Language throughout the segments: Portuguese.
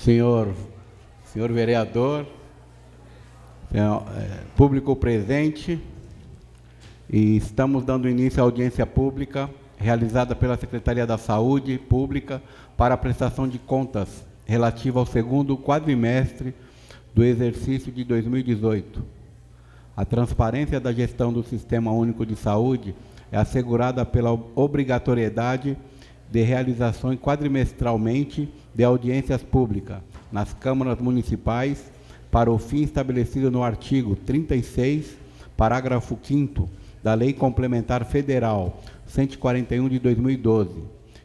senhor vereador, público presente, e estamos dando início à audiência pública realizada pela Secretaria da Saúde Pública para a prestação de contas relativa ao segundo quadrimestre do exercício de 2018. A transparência da gestão do Sistema Único de Saúde é assegurada pela obrigatoriedade de realizações quadrimestralmente de audiências públicas nas câmaras municipais para o fim estabelecido no artigo 36, parágrafo 5º da Lei Complementar Federal 141 de 2012,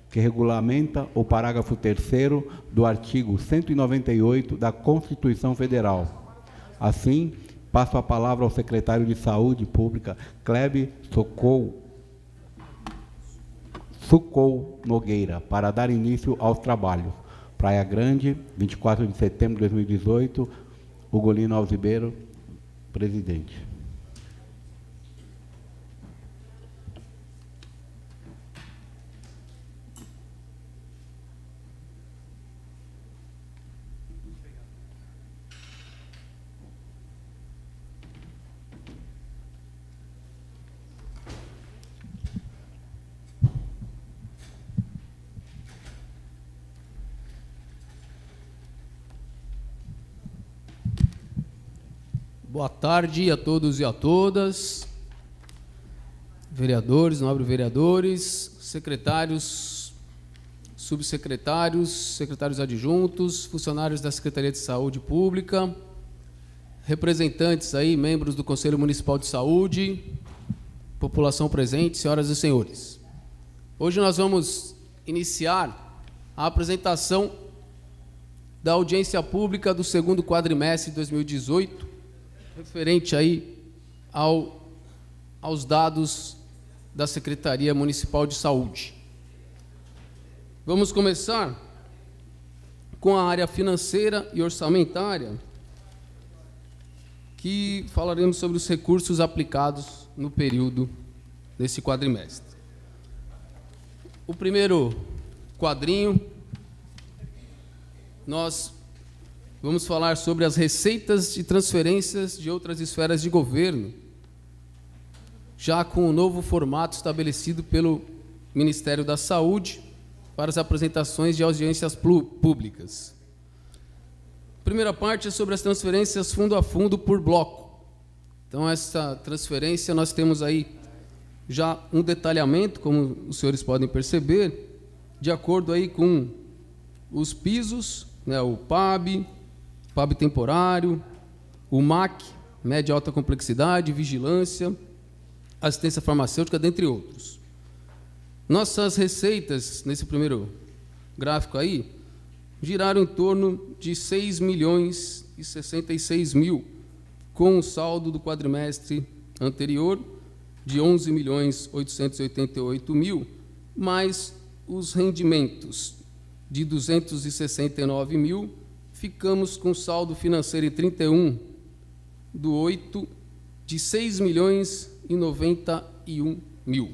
que regulamenta o parágrafo 3º do artigo 198 da Constituição Federal. Assim, passo a palavra ao secretário de Saúde Pública, Clebe Sucou Nogueira, para dar início aos trabalhos. Praia Grande, 24 de setembro de 2018, Ugolino Alves Ribeiro, presidente. Boa tarde a todos e a todas, vereadores, nobres vereadores, secretários, subsecretários, secretários adjuntos, funcionários da Secretaria de Saúde Pública, representantes aí, membros do Conselho Municipal de Saúde, população presente, senhoras e senhores. Hoje nós vamos iniciar a apresentação da audiência pública do segundo quadrimestre de 2018, referente aí aos dados da Secretaria Municipal de Saúde. Vamos começar com a área financeira e orçamentária, que falaremos sobre os recursos aplicados no período desse quadrimestre. O primeiro quadrinho, nós vamos falar sobre as receitas e transferências de outras esferas de governo, já com o novo formato estabelecido pelo Ministério da Saúde para as apresentações de audiências públicas. A primeira parte é sobre as transferências fundo a fundo por bloco. Então, essa transferência, nós temos aí já um detalhamento, como os senhores podem perceber, de acordo aí com os pisos, né, o PAB temporário, o MAC, média e alta complexidade, vigilância, assistência farmacêutica, dentre outros. Nossas receitas, nesse primeiro gráfico aí, giraram em torno de 6.066.000, com o saldo do quadrimestre anterior de 11.888.000, mais os rendimentos de 269.000, ficamos com saldo financeiro em 31/8 de 6.091.000.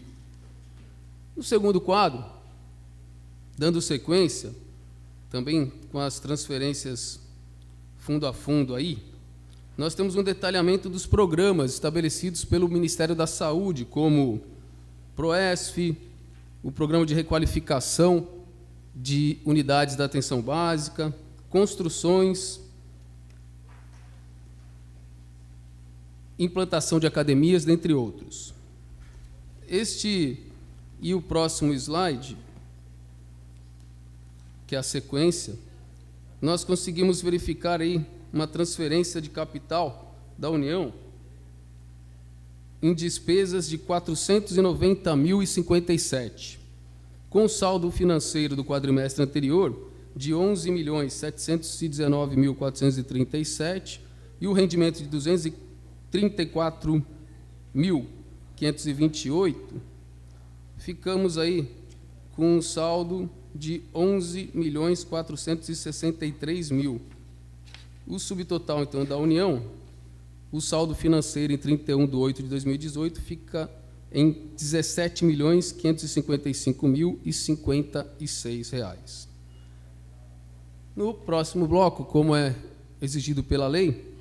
No segundo quadro, dando sequência, também com as transferências fundo a fundo aí, nós temos um detalhamento dos programas estabelecidos pelo Ministério da Saúde, como PROESF, o Programa de Requalificação de Unidades da Atenção Básica, construções, implantação de academias, dentre outros. Este e o próximo slide, que é a sequência, nós conseguimos verificar aí uma transferência de capital da União em despesas de 490.057, com saldo financeiro do quadrimestre anterior de 11.719.437 e o rendimento de 234.528, ficamos aí com um saldo de 11.463.000. O subtotal, então, da União, o saldo financeiro em 31/8 de 2018 fica em R$ 17.555.056. No próximo bloco, como é exigido pela lei,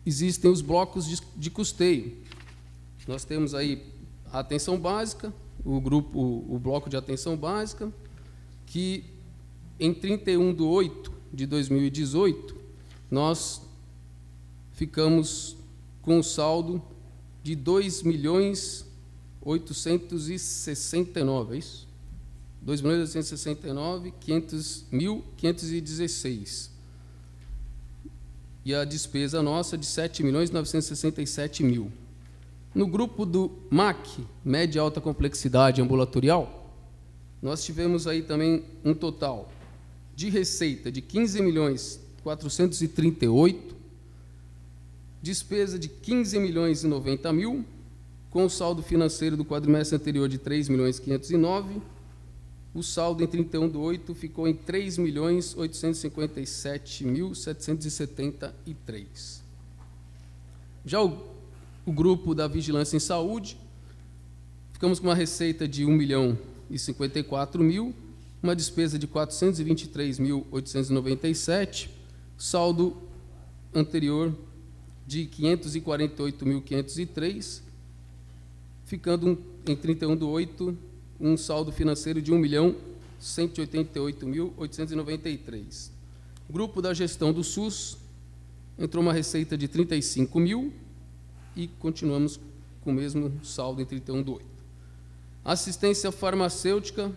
existem os blocos de custeio. Nós temos aí a atenção básica, o bloco de atenção básica, que em 31/8/2018, nós ficamos com um saldo de 2.869.000, é isso? 2.869.516. E a despesa nossa de 7.967.000. No grupo do MAC, média e alta complexidade ambulatorial, nós tivemos aí também um total de receita de 15.438.000, despesa de 15.090.000, com o saldo financeiro do quadrimestre anterior de 3.509.000, o saldo em 31/8 ficou em 3.857.773. Já o grupo da Vigilância em Saúde, ficamos com uma receita de 1.054.000, uma despesa de 423.897, saldo anterior de 548.503, ficando em 31/8 um saldo financeiro de 1.188.893. Grupo da gestão do SUS, entrou uma receita de 35.000 e continuamos com o mesmo saldo em 31/8. Assistência farmacêutica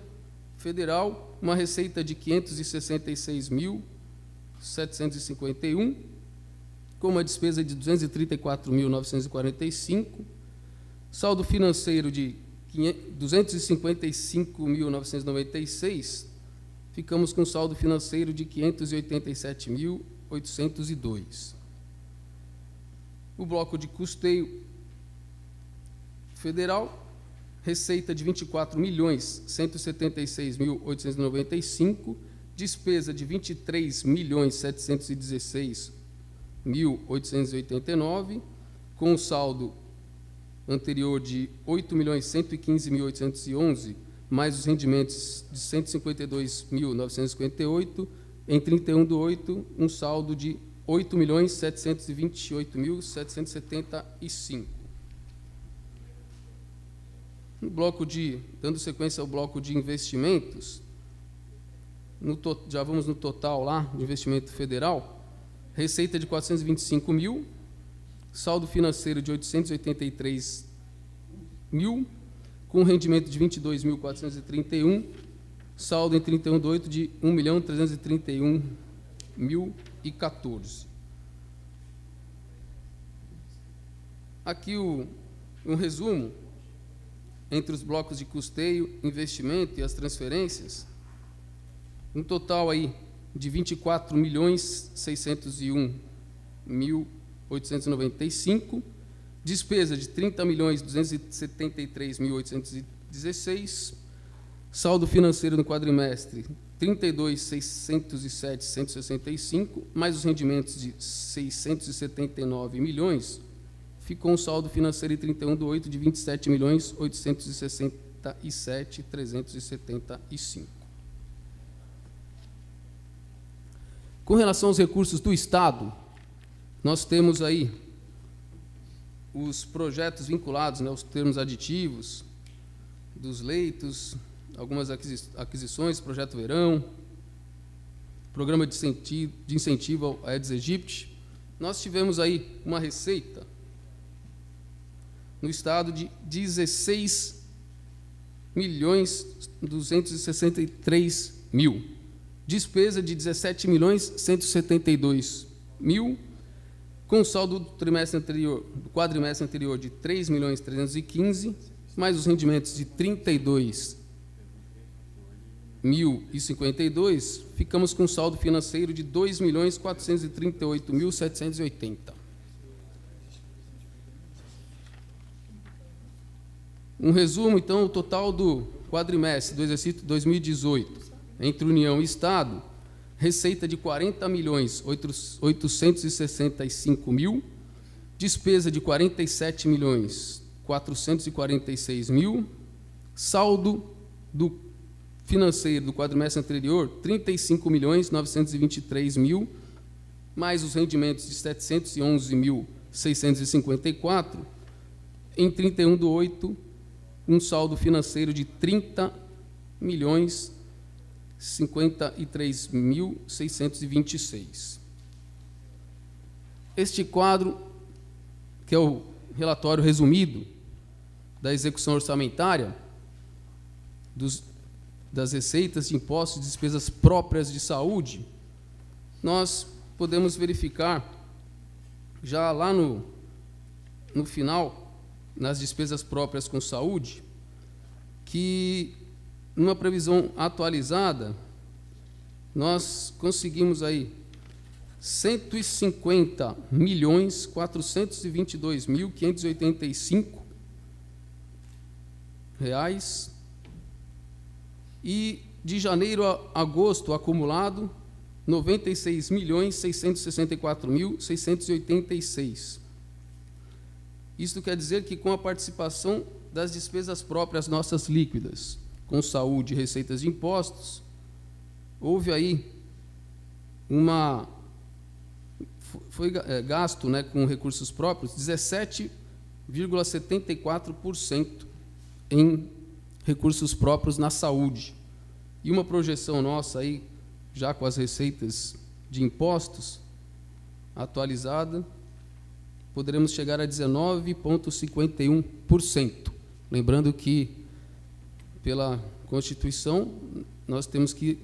federal, uma receita de 566.751, com uma despesa de 234.945, saldo financeiro de 255.996, ficamos com saldo financeiro de 587.802. O bloco de custeio federal, receita de 24.176.895, despesa de 23.716.889, com o saldo anterior de 8.115.811, mais os rendimentos de 152.958, em 31/8, um saldo de 8.728.775. Dando sequência ao bloco de investimentos, já vamos no total lá, de investimento federal, receita de 425.000, saldo financeiro de 883.000, com rendimento de 22.431, saldo em 31/8 de 1.331.014. Aqui um resumo entre os blocos de custeio, investimento e as transferências, um total aí de 24.601.895, despesa de 30.273.816, saldo financeiro no quadrimestre 32.607.165, mais os rendimentos de 679 milhões, ficou um saldo financeiro em 31/8 de 27.867.375. Com relação aos recursos do Estado, nós temos aí os projetos vinculados, né, aos termos aditivos dos leitos, algumas aquisições, projeto Verão, programa de incentivo ao Aedes aegypti. Nós tivemos aí uma receita no Estado de 16.263.000, despesa de 17.172.000, com saldo do quadrimestre anterior de 3.315.000, mais os rendimentos de 32.052, ficamos com saldo financeiro de 2.438.780. Um resumo, então, o total do quadrimestre do exercício 2018, entre União e Estado, receita de 40.865.000, despesa de 47.446.000, saldo do financeiro do quadrimestre anterior, 35.923.000, mais os rendimentos de 711.654, em 31/8, um saldo financeiro de 30.053.626. Este quadro, que é o relatório resumido da execução orçamentária, das receitas de impostos e despesas próprias de saúde, nós podemos verificar, já lá no final, nas despesas próprias com saúde, que, numa previsão atualizada, nós conseguimos aí 150.422.585 reais, e de janeiro a agosto acumulado 96.664.686. Isto quer dizer que, com a participação das despesas próprias nossas líquidas, com saúde e receitas de impostos, houve aí foi gasto, né, com recursos próprios 17,74% em recursos próprios na saúde. E uma projeção nossa aí, já com as receitas de impostos atualizada, poderemos chegar a 19,51%. Lembrando que, pela Constituição, nós temos que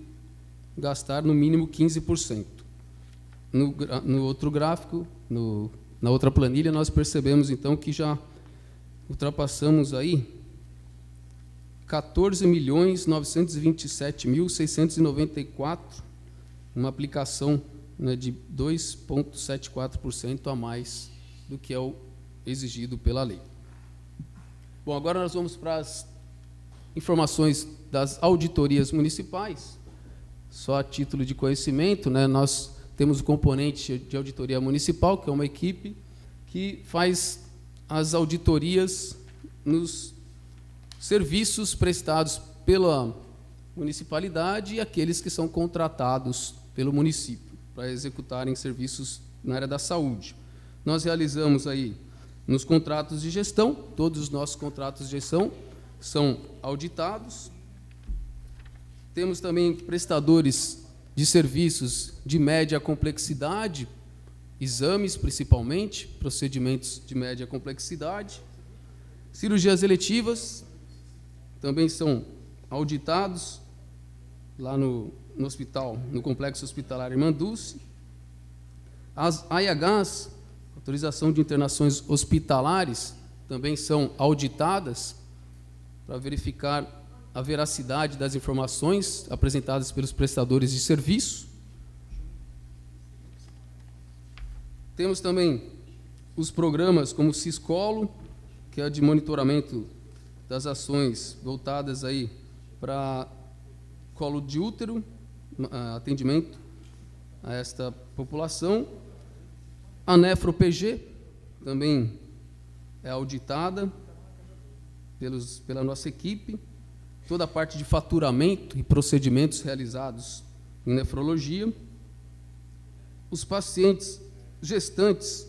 gastar no mínimo 15%. No outro gráfico, na outra planilha, nós percebemos, então, que já ultrapassamos aí 14.927.694, uma aplicação, né, de 2,74% a mais do que é o exigido pela lei. Bom, agora nós vamos para as informações das auditorias municipais. Só a título de conhecimento, né, nós temos o componente de auditoria municipal, que é uma equipe que faz as auditorias nos serviços prestados pela municipalidade e aqueles que são contratados pelo município para executarem serviços na área da saúde. Nós realizamos aí nos contratos de gestão, todos os nossos contratos de gestão são auditados. Temos também prestadores de serviços de média complexidade, exames principalmente, procedimentos de média complexidade. Cirurgias eletivas também são auditados lá no hospital, no Complexo Hospitalar Irmã Dulce. As AIHs, autorização de internações hospitalares, também são auditadas para verificar a veracidade das informações apresentadas pelos prestadores de serviço. Temos também os programas como o Ciscolo, que é de monitoramento das ações voltadas aí para colo de útero, atendimento a esta população. A NefroPG também é auditada pela nossa equipe. Toda a parte de faturamento e procedimentos realizados em nefrologia. Os pacientes gestantes,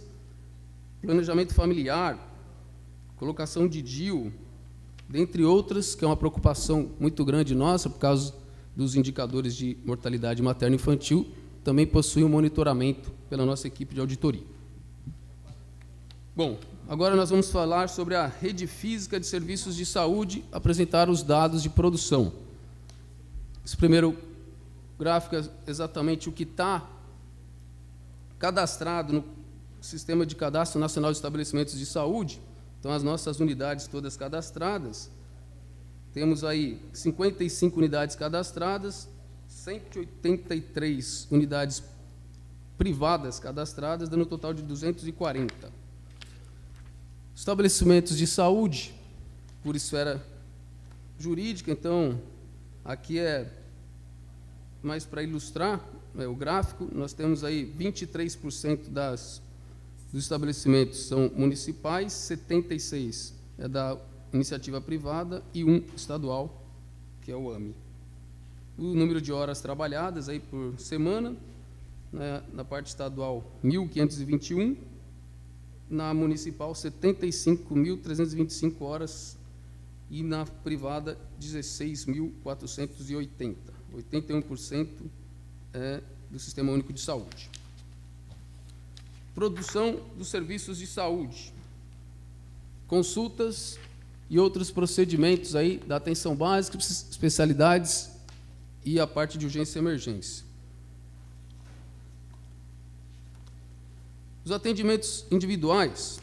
planejamento familiar, colocação de DIU, dentre outras, que é uma preocupação muito grande nossa, por causa dos indicadores de mortalidade materna e infantil, também possui um monitoramento pela nossa equipe de auditoria. Bom, agora nós vamos falar sobre a rede física de serviços de saúde, apresentar os dados de produção. Esse primeiro gráfico é exatamente o que está cadastrado no Sistema de Cadastro Nacional de Estabelecimentos de Saúde. Então, as nossas unidades todas cadastradas. Temos aí 55 unidades cadastradas, 183 unidades privadas cadastradas, dando um total de 240. Estabelecimentos de saúde, por esfera jurídica, então, aqui é mais para ilustrar, o gráfico, nós temos aí 23% dos estabelecimentos são municipais, 76% é da iniciativa privada e 1 estadual, que é o AME. o número de horas trabalhadas aí por semana, né, na parte estadual, 1.521, na municipal, 75.325 horas, e na privada, 16.480, 81% do Sistema Único de Saúde. Produção dos serviços de saúde, consultas e outros procedimentos aí da atenção básica, especialidades e a parte de urgência e emergência. Os atendimentos individuais,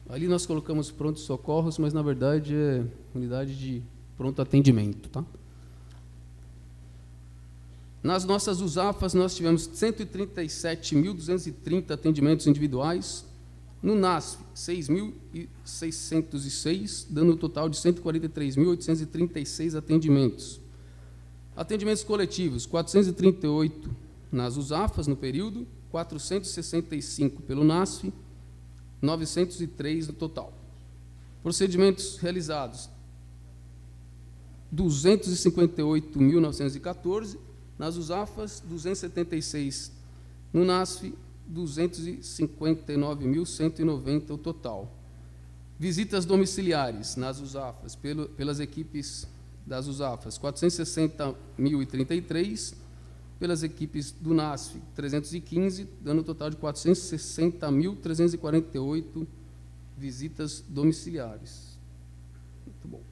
ali nós colocamos prontos socorros, mas na verdade é unidade de pronto atendimento, tá? Nas nossas USAFAs nós tivemos 137.230 atendimentos individuais, no NASF 6.606, dando um total de 143.836 atendimentos. Atendimentos coletivos, 438 nas USAFAs no período, 465 pelo NASF, 903 no total. Procedimentos realizados, 258.914, nas USAFAs, 276 no NASF, 259.190 o total. Visitas domiciliares nas USAFAs, pelas equipes das USAFAs, 460.033, pelas equipes do NASF, 315, dando um total de 460.348 visitas domiciliares. Muito bom.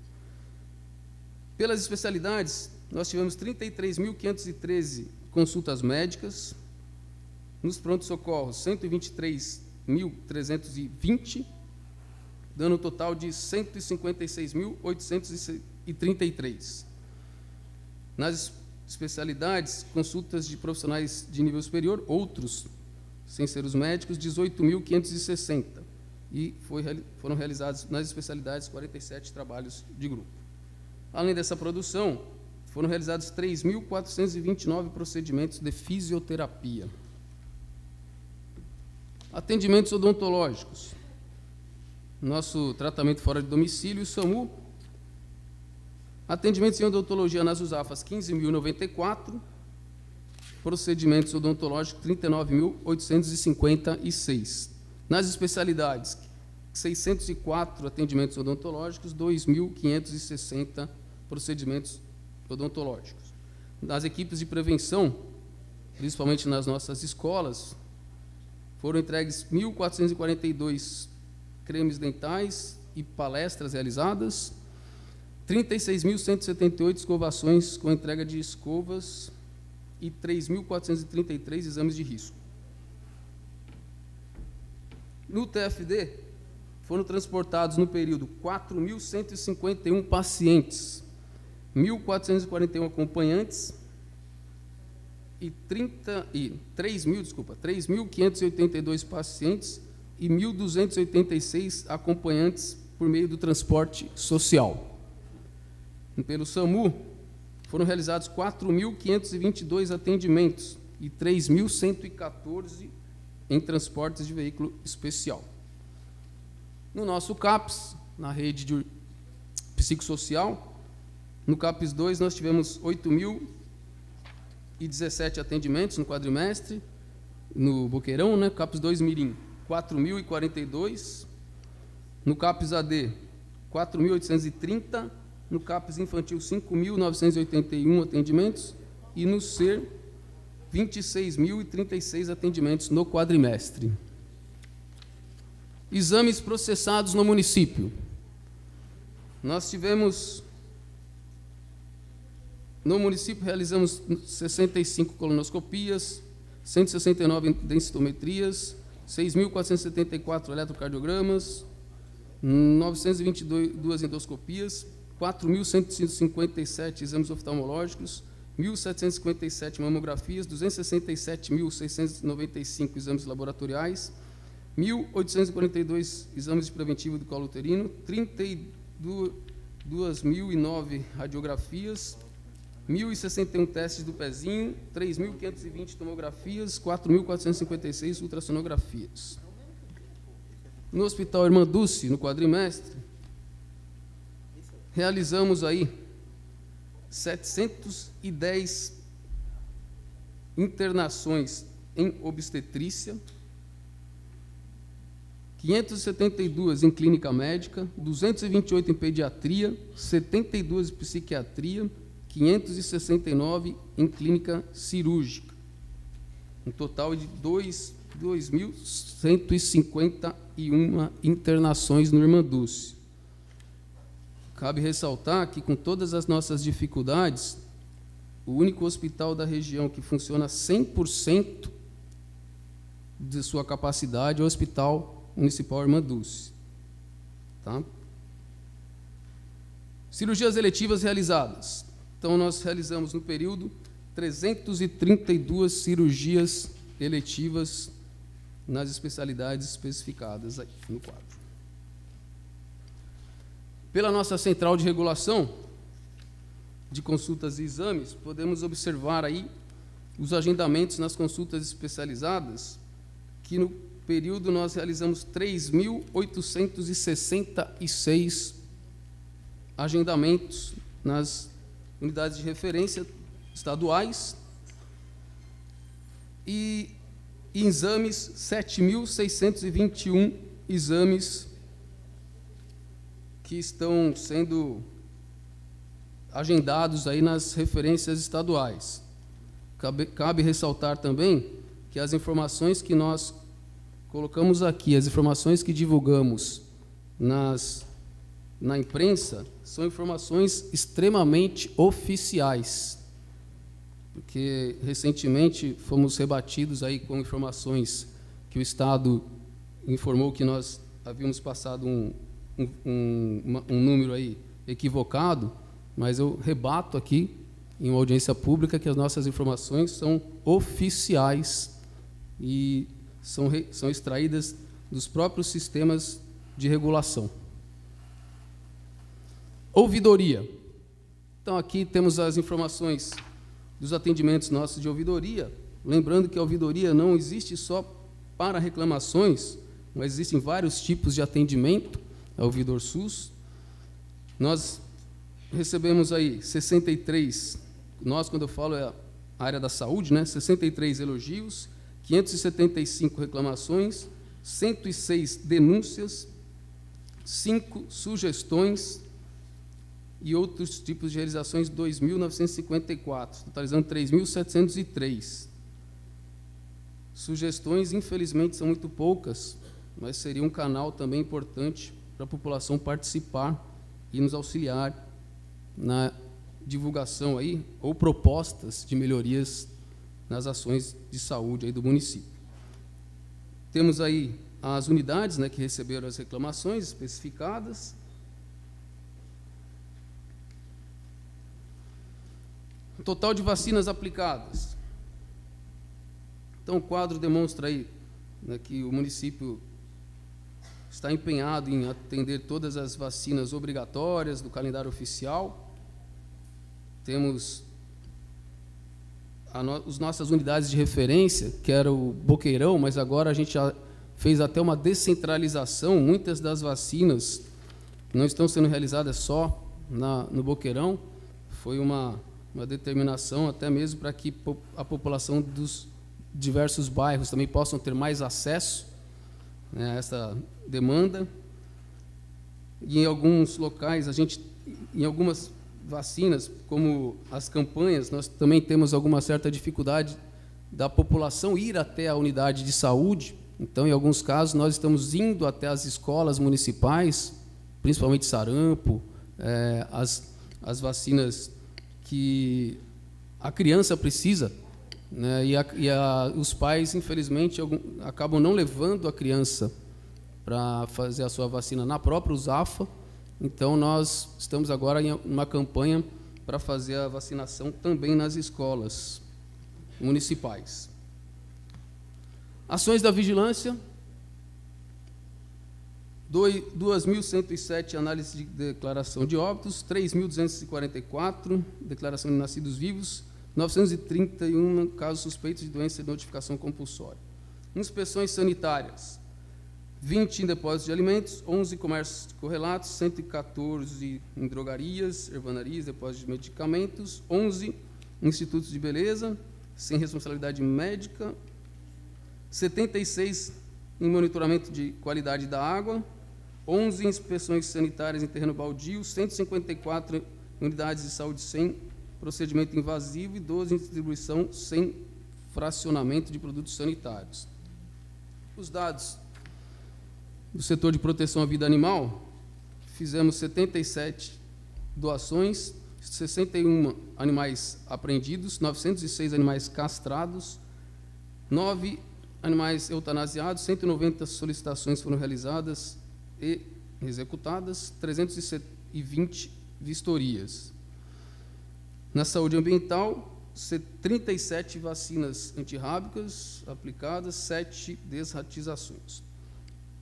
Pelas especialidades, nós tivemos 33.513 consultas médicas, nos prontos-socorros, 123.320, dando um total de 156.833. Nas especialidades, consultas de profissionais de nível superior, outros, sem ser os médicos, 18.560. E foram realizados nas especialidades 47 trabalhos de grupo. Além dessa produção, foram realizados 3.429 procedimentos de fisioterapia. Atendimentos odontológicos. Nosso tratamento fora de domicílio, SAMU. Atendimentos em odontologia nas USAFAs, 15.094. Procedimentos odontológicos, 39.856. Nas especialidades, 604 atendimentos odontológicos, 2.560 procedimentos odontológicos. Nas equipes de prevenção, principalmente nas nossas escolas, foram entregues 1.442 cremes dentais e palestras realizadas, 36.178 escovações com entrega de escovas e 3.433 exames de risco. No TFD, foram transportados no período 4.151 pacientes, 1.441 acompanhantes e 3.582 pacientes e 1.286 acompanhantes por meio do transporte social. Pelo SAMU, foram realizados 4.522 atendimentos e 3.114 em transportes de veículo especial. No nosso CAPS, na rede de psicossocial, no CAPS 2 nós tivemos 8.017 atendimentos no quadrimestre, no Boqueirão, né? CAPS 2 Mirim, 4.042, no CAPS AD, 4.830, no CAPS Infantil, 5.981 atendimentos, e no SER, 26.036 atendimentos no quadrimestre. Exames processados no município. Nós tivemos, no município, realizamos 65 colonoscopias, 169 densitometrias, 6.474 eletrocardiogramas, 922 endoscopias, 4.157 exames oftalmológicos, 1.757 mamografias, 267.695 exames laboratoriais, 1.842 exames de preventivo do colo uterino, 32.009 radiografias, 1.061 testes do pezinho, 3.520 tomografias, 4.456 ultrassonografias. No Hospital Irmã Dulce, no quadrimestre, realizamos aí 710 internações em obstetrícia, 572 em clínica médica, 228 em pediatria, 72 em psiquiatria, 569 em clínica cirúrgica. Um total de 2.151 internações no Irmandúcio. Cabe ressaltar que, com todas as nossas dificuldades, o único hospital da região que funciona 100% de sua capacidade é o Hospital Municipal Irmandúcio. Tá? Cirurgias eletivas realizadas. Então, nós realizamos no período 332 cirurgias eletivas nas especialidades especificadas aqui no quadro. Pela nossa central de regulação de consultas e exames, podemos observar aí os agendamentos nas consultas especializadas, que no período nós realizamos 3.866 agendamentos nas unidades de referência estaduais e exames, 7.621 exames que estão sendo agendados aí nas referências estaduais. Cabe ressaltar também que as informações que nós colocamos aqui, as informações que divulgamos na imprensa, são informações extremamente oficiais, porque recentemente fomos rebatidos aí com informações que o Estado informou que nós havíamos passado um número aí equivocado, mas eu rebato aqui em uma audiência pública que as nossas informações são oficiais e são extraídas dos próprios sistemas de regulação. Ouvidoria. Então, aqui temos as informações dos atendimentos nossos de ouvidoria, lembrando que a ouvidoria não existe só para reclamações, mas existem vários tipos de atendimento, a ouvidor SUS. Nós recebemos aí 63, quando eu falo é a área da saúde, né, 63 elogios, 575 reclamações, 106 denúncias, 5 sugestões e outros tipos de realizações, 2.954, totalizando 3.703. Sugestões, infelizmente, são muito poucas, mas seria um canal também importante para a população participar e nos auxiliar na divulgação aí, ou propostas de melhorias nas ações de saúde aí do município. Temos aí as unidades, né, que receberam as reclamações especificadas. Total de vacinas aplicadas. Então, o quadro demonstra aí, né, que o município está empenhado em atender todas as vacinas obrigatórias do calendário oficial. Temos as nossas unidades de referência, que era o Boqueirão, mas agora a gente já fez até uma descentralização. Muitas das vacinas não estão sendo realizadas só no Boqueirão. Foi uma determinação até mesmo para que a população dos diversos bairros também possam ter mais acesso, né, a essa demanda. E em alguns locais, em algumas vacinas, como as campanhas, nós também temos alguma certa dificuldade da população ir até a unidade de saúde. Então, em alguns casos, nós estamos indo até as escolas municipais, principalmente sarampo, as vacinas que a criança precisa, né, os pais, infelizmente, acabam não levando a criança para fazer a sua vacina na própria USAFA. Então, nós estamos agora em uma campanha para fazer a vacinação também nas escolas municipais. Ações da vigilância, 2.107 análises de declaração de óbitos, 3.244 declaração de nascidos vivos, 931 casos suspeitos de doença de notificação compulsória. Inspeções sanitárias, 20 em depósitos de alimentos, 11 comércios correlatos, 114 em drogarias, ervanarias, depósitos de medicamentos, 11 institutos de beleza, sem responsabilidade médica, 76 em monitoramento de qualidade da água, 11 inspeções sanitárias em terreno baldio, 154 unidades de saúde sem procedimento invasivo e 12 em distribuição sem fracionamento de produtos sanitários. Os dados do setor de proteção à vida animal, fizemos 77 doações, 61 animais apreendidos, 906 animais castrados, 9 animais eutanasiados, 190 solicitações foram realizadas e executadas, 320 vistorias. Na saúde ambiental, 37 vacinas antirrábicas aplicadas, 7 desratizações.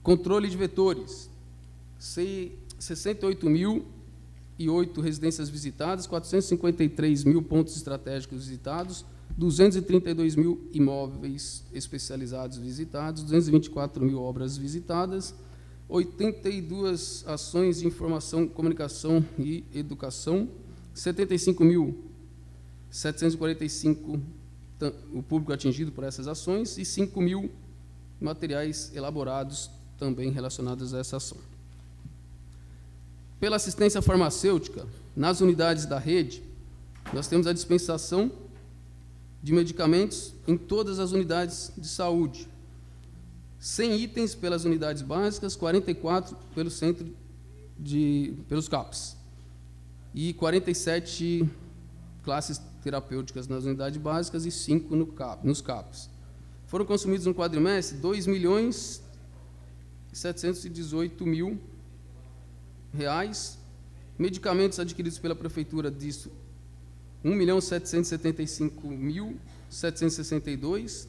Controle de vetores, 68.008 residências visitadas, 453 mil pontos estratégicos visitados, 232 mil imóveis especializados visitados, 224 mil obras visitadas, 82 ações de informação, comunicação e educação, 75.745 o público atingido por essas ações e 5 mil materiais elaborados também relacionados a essa ação. Pela assistência farmacêutica, nas unidades da rede, nós temos a dispensação de medicamentos em todas as unidades de saúde, 100 itens pelas unidades básicas, 44 pelo pelos CAPs, e 47 classes terapêuticas nas unidades básicas e 5 nos CAPs. Foram consumidos no quadrimestre 2.718.000 reais, medicamentos adquiridos pela Prefeitura disso, 1.775.762,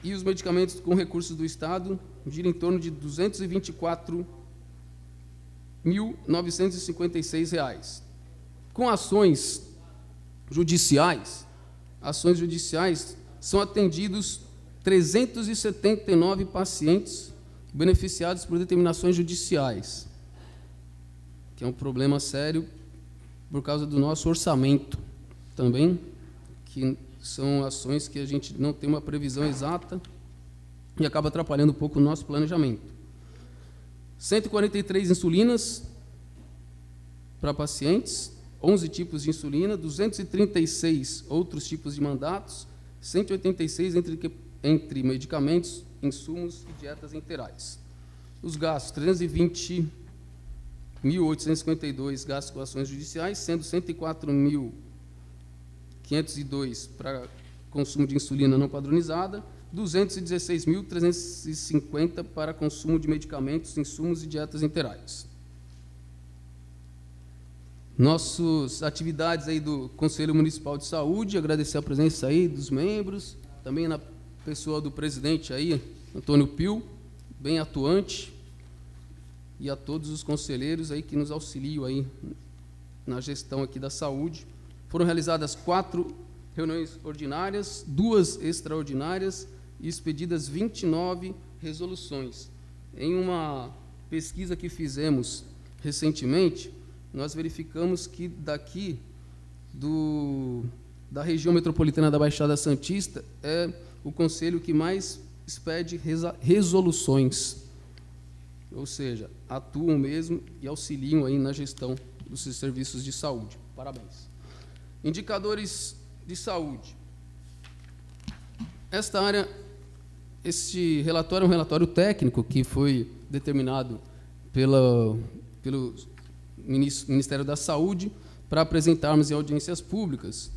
e os medicamentos com recursos do Estado giram em torno de R$ 224.956. Com ações judiciais são atendidos 379 pacientes beneficiados por determinações judiciais, que é um problema sério por causa do nosso orçamento também, que são ações que a gente não tem uma previsão exata e acaba atrapalhando um pouco o nosso planejamento. 143 insulinas para pacientes, 11 tipos de insulina, 236 outros tipos de mandatos, 186 entre medicamentos, insumos e dietas interais. Os gastos, 320.852 gastos com ações judiciais, sendo 104.502 para consumo de insulina não padronizada, 216.350 para consumo de medicamentos, insumos e dietas interais. Nossas atividades aí do Conselho Municipal de Saúde, agradecer a presença aí dos membros, também na pessoa do presidente aí, Antônio Pio, bem atuante, e a todos os conselheiros aí que nos auxiliam aí na gestão aqui da saúde. Foram realizadas 4 reuniões ordinárias, 2 extraordinárias e expedidas 29 resoluções. Em uma pesquisa que fizemos recentemente, nós verificamos que daqui da região metropolitana da Baixada Santista é o conselho que mais expede resoluções, ou seja, atuam mesmo e auxiliam aí na gestão dos serviços de saúde. Parabéns. Indicadores de saúde. Esta área, este relatório é um relatório técnico que foi determinado pelo Ministério da Saúde para apresentarmos em audiências públicas.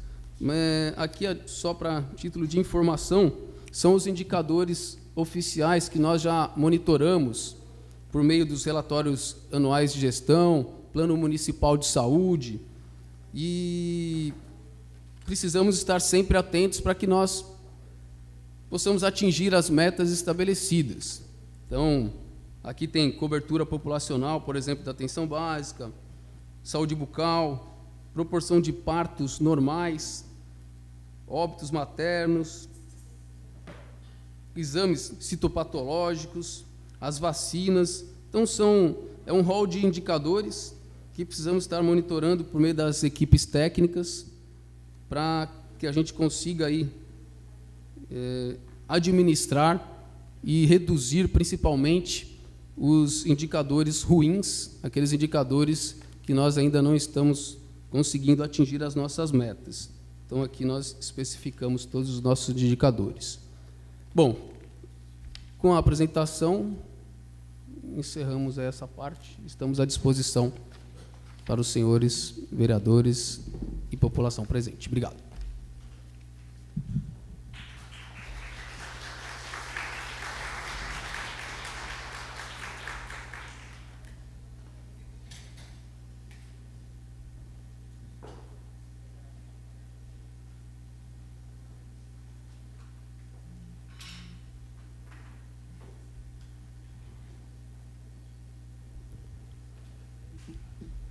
Aqui, só para título de informação, são os indicadores oficiais que nós já monitoramos por meio dos relatórios anuais de gestão, Plano Municipal de Saúde, e precisamos estar sempre atentos para que nós possamos atingir as metas estabelecidas. Então, aqui tem cobertura populacional, por exemplo, da atenção básica, saúde bucal, proporção de partos normais, óbitos maternos, exames citopatológicos, as vacinas. Então, é um rol de indicadores que precisamos estar monitorando por meio das equipes técnicas para que a gente consiga aí, administrar e reduzir, principalmente, os indicadores ruins, aqueles indicadores que nós ainda não estamos conseguindo atingir as nossas metas. Então, aqui nós especificamos todos os nossos indicadores. Bom, com a apresentação, encerramos essa parte. Estamos à disposição para os senhores vereadores e população presente. Obrigado.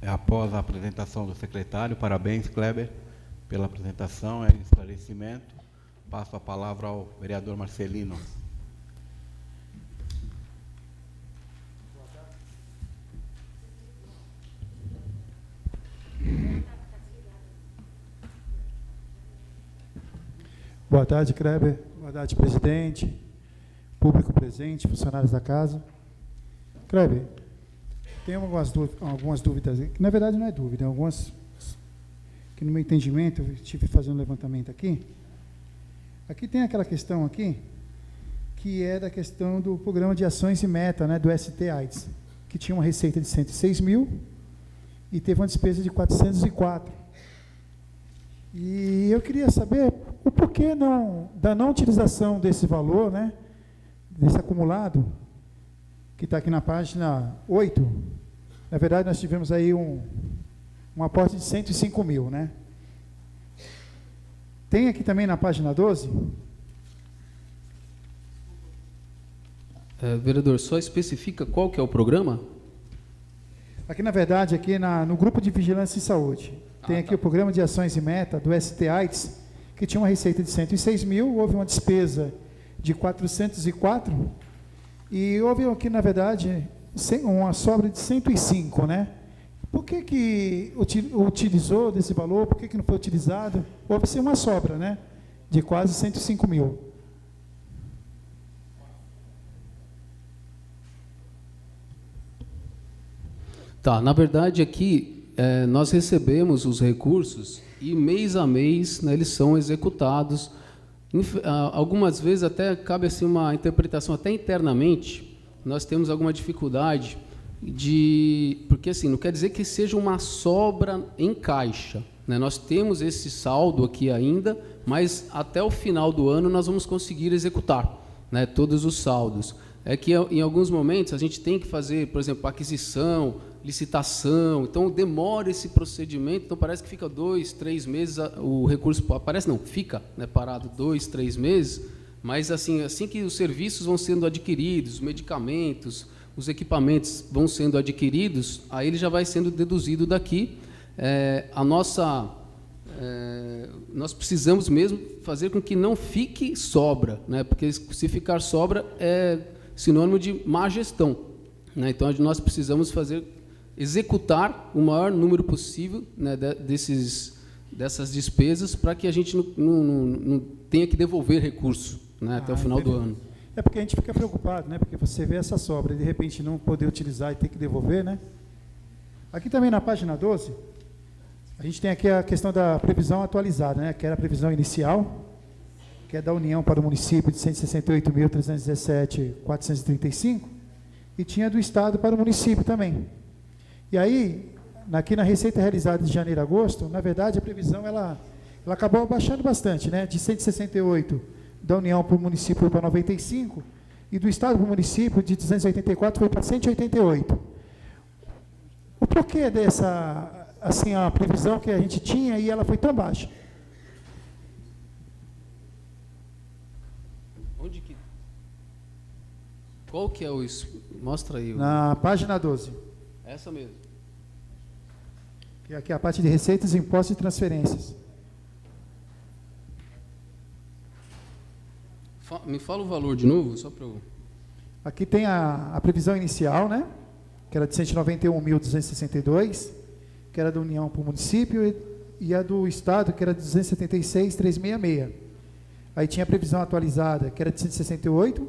Após a apresentação do secretário, parabéns, Kleber, pela apresentação e esclarecimento. Passo a palavra ao vereador Marcelino. Boa tarde, Kleber. Boa tarde, presidente, público presente, funcionários da casa. Kleber, tem algumas dúvidas, que na verdade não é dúvida, algumas que no meu entendimento, eu estive fazendo um levantamento aqui. Aqui tem aquela questão aqui, que é da questão do programa de ações e meta, né, do ST-AIDS, que tinha uma receita de 106 mil e teve uma despesa de 404. E eu queria saber o porquê da não utilização desse valor, né, desse acumulado, que está aqui na página 8. Na verdade, nós tivemos aí um aporte de 105 mil, né? Tem aqui também na página 12. Vereador, só especifica qual que é o programa? Aqui, na verdade, aqui no Grupo de Vigilância e Saúde, tem aqui o Programa de Ações e Meta do ST-AIDS, que tinha uma receita de 106 mil, houve uma despesa de 404, e houve aqui, na verdade, uma sobra de 105, né? Por que utilizou desse valor? Por que não foi utilizado? Houve sim uma sobra, né? De quase 105 mil. Tá, na verdade, aqui nós recebemos os recursos e mês a mês, né, eles são executados. Algumas vezes até cabe assim uma interpretação, até internamente, nós temos alguma dificuldade porque assim, não quer dizer que seja uma sobra em caixa, né? Nós temos esse saldo aqui ainda, mas até o final do ano nós vamos conseguir executar, né, todos os saldos. É que em alguns momentos a gente tem que fazer, por exemplo, aquisição, licitação, então demora esse procedimento, então parece que fica 2, 3 meses, o recurso aparece, não, fica, né, parado 2, 3 meses, mas assim que os serviços vão sendo adquiridos, os medicamentos, os equipamentos vão sendo adquiridos, aí ele já vai sendo deduzido daqui. Nós precisamos mesmo fazer com que não fique sobra, né, porque se ficar sobra é sinônimo de má gestão, né? Então nós precisamos executar o maior número possível, né, dessas despesas para que a gente não tenha que devolver recurso, né, até o final do ano. É porque a gente fica preocupado, né, porque você vê essa sobra e de repente não poder utilizar e ter que devolver, né? Aqui também na página 12, a gente tem aqui a questão da previsão atualizada, né, que era a previsão inicial, que é da União para o município de 168.317.435, e tinha do Estado para o município também. E aí, aqui na receita realizada de janeiro a agosto, na verdade, a previsão ela acabou abaixando bastante, né? De 168 da União para o município foi para 95, e do Estado para o município, de 284 foi para 188. O porquê dessa, assim, a previsão que a gente tinha e ela foi tão baixa? Qual que é o... Mostra aí. Na página 12. Essa mesmo. Que aqui é a parte de receitas, impostos e transferências. Me fala o valor de novo, só para eu... Aqui tem a previsão inicial, né? Que era de 191.262, que era da União para o município, e a do Estado, que era de 276.366. Aí tinha a previsão atualizada, que era de 168,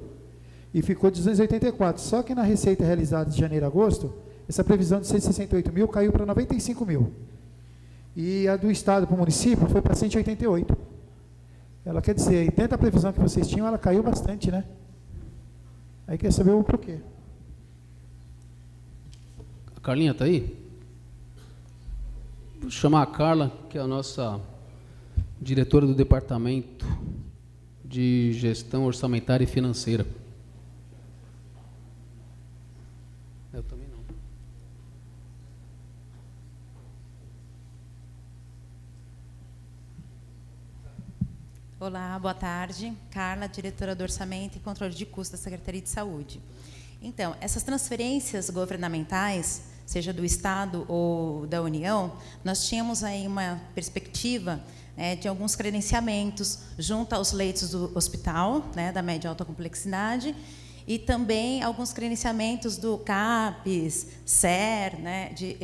e ficou de 284. Só que na receita realizada de janeiro a agosto, essa previsão de 168 mil caiu para 95 mil. E a do Estado para o município foi para 188. Ela quer dizer, dentro da previsão que vocês tinham, ela caiu bastante, né? Aí quer saber o porquê. A Carlinha está aí? Vou chamar a Carla, que é a nossa diretora do Departamento de Gestão Orçamentária e Financeira. Eu também não. Olá, boa tarde. Carla, diretora do Orçamento e Controle de Custos da Secretaria de Saúde. Então, essas transferências governamentais, seja do Estado ou da União, nós tínhamos aí uma perspectiva de alguns credenciamentos junto aos leitos do hospital, da média e alta complexidade, e também alguns credenciamentos do CAPES, SER, de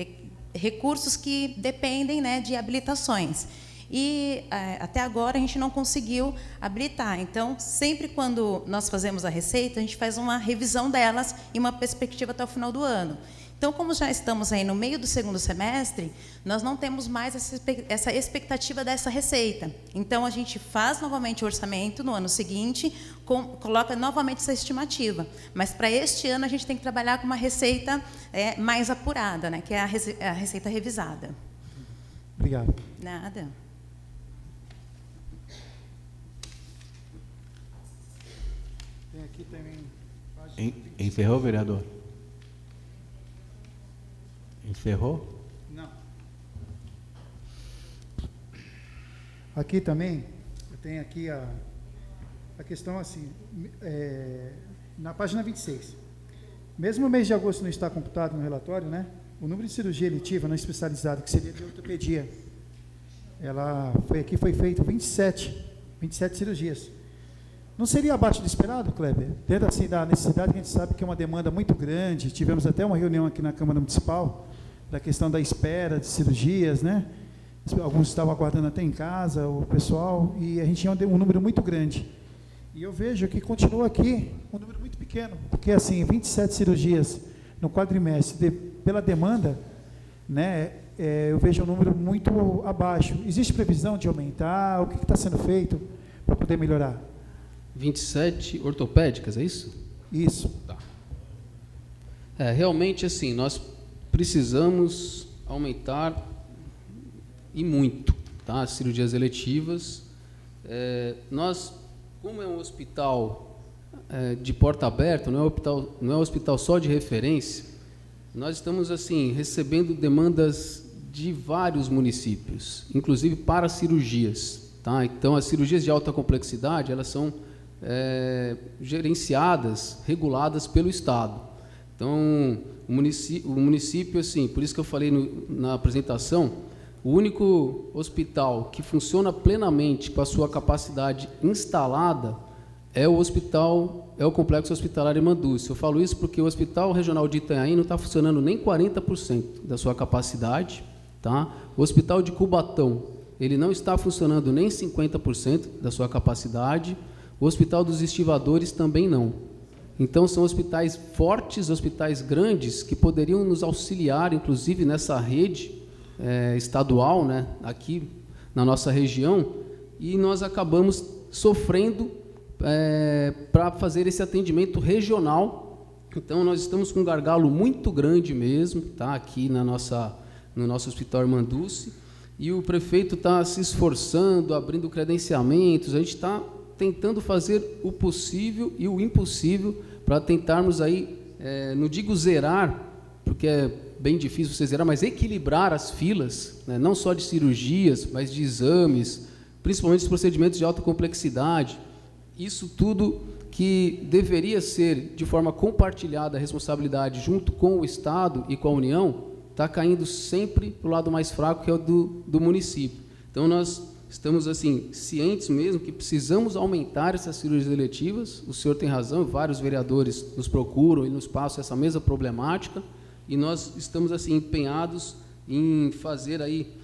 recursos que dependem de habilitações. E até agora a gente não conseguiu habilitar. Então, sempre quando nós fazemos a receita, a gente faz uma revisão delas e uma perspectiva até o final do ano. Então, como já estamos aí no meio do segundo semestre, nós não temos mais essa expectativa dessa receita. Então, a gente faz novamente o orçamento no ano seguinte, coloca novamente essa estimativa. Mas, para este ano, a gente tem que trabalhar com uma receita mais apurada, que é a receita revisada. Obrigado. Nada. Tem aqui também... Encerrou, vereador? Encerrou? Não. Aqui também, eu tenho aqui a questão assim, na página 26. Mesmo o mês de agosto não está computado no relatório, o número de cirurgia eletiva não especializada, que seria de ortopedia, foi feito 27 cirurgias. Não seria abaixo do esperado, Kleber? Dentro assim, da necessidade, que a gente sabe que é uma demanda muito grande, tivemos até uma reunião aqui na Câmara Municipal, da questão da espera de cirurgias, Alguns estavam aguardando até em casa, o pessoal, e a gente tinha um número muito grande. E eu vejo que continua aqui um número muito pequeno, porque assim, 27 cirurgias no quadrimestre, pela demanda, eu vejo um número muito abaixo. Existe previsão de aumentar? O que está sendo feito para poder melhorar? 27 ortopédicas, é isso? Isso. Tá. Realmente, assim, nós precisamos aumentar e muito, as cirurgias eletivas. Nós, como é um hospital de porta aberta, não é um hospital só de referência, nós estamos assim recebendo demandas de vários municípios, inclusive para cirurgias. Então, as cirurgias de alta complexidade, elas são gerenciadas, reguladas pelo Estado. Então, o município, assim, por isso que eu falei na apresentação, o único hospital que funciona plenamente com a sua capacidade instalada é o Complexo Hospitalar Irmandúcio. Eu falo isso porque o Hospital Regional de Itanhaém não está funcionando nem 40% da sua capacidade. O Hospital de Cubatão, ele não está funcionando nem 50% da sua capacidade. O Hospital dos Estivadores também não. Então, são hospitais fortes, hospitais grandes, que poderiam nos auxiliar, inclusive, nessa rede estadual, aqui na nossa região, e nós acabamos sofrendo para fazer esse atendimento regional. Então, nós estamos com um gargalo muito grande mesmo, aqui no nosso Hospital Irmandúcio, e o prefeito está se esforçando, abrindo credenciamentos, a gente está tentando fazer o possível e o impossível para tentarmos aí, não digo zerar, porque é bem difícil você zerar, mas equilibrar as filas, não só de cirurgias, mas de exames, principalmente os procedimentos de alta complexidade. Isso tudo que deveria ser de forma compartilhada a responsabilidade junto com o Estado e com a União, está caindo sempre para o lado mais fraco, que é o do município. Então, nós estamos assim cientes mesmo que precisamos aumentar essas cirurgias eletivas. O senhor tem razão, vários vereadores nos procuram e nos passam essa mesma problemática, e nós estamos assim empenhados em fazer aí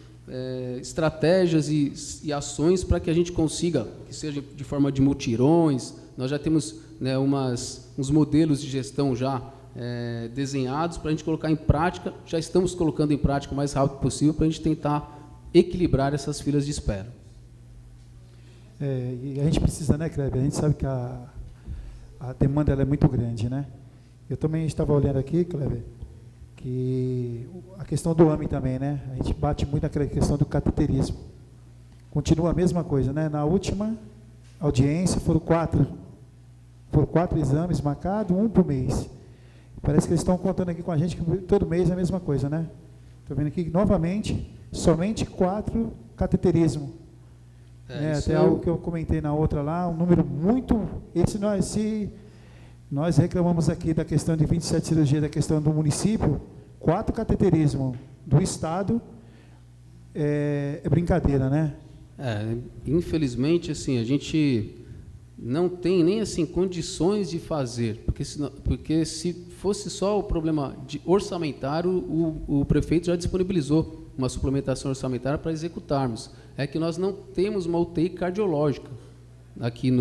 estratégias e ações para que a gente consiga, que seja de forma de mutirões. Nós já temos, né, uns modelos de gestão já desenhados para a gente colocar em prática. Já estamos colocando em prática o mais rápido possível para a gente tentar equilibrar essas filas de espera. E a gente precisa, né, Kleber? A gente sabe que a demanda ela é muito grande, né? Eu também estava olhando aqui, Kleber, que a questão do AME também, né? A gente bate muito naquela questão do cateterismo. Continua a mesma coisa, né? Na última audiência foram quatro exames marcados, um por mês. Parece que eles estão contando aqui com a gente que todo mês é a mesma coisa, né? Estou vendo aqui que, novamente, somente 4 cateterismo. Até algo que eu comentei na outra lá, um número muito... Se nós reclamamos aqui da questão de 27 cirurgias, da questão do município, 4 cateterismo do Estado é brincadeira, né? Infelizmente, assim, a gente não tem nem assim condições de fazer, porque se fosse só o problema orçamentário, o prefeito já disponibilizou uma suplementação orçamentária para executarmos. É que nós não temos uma UTI cardiológica aqui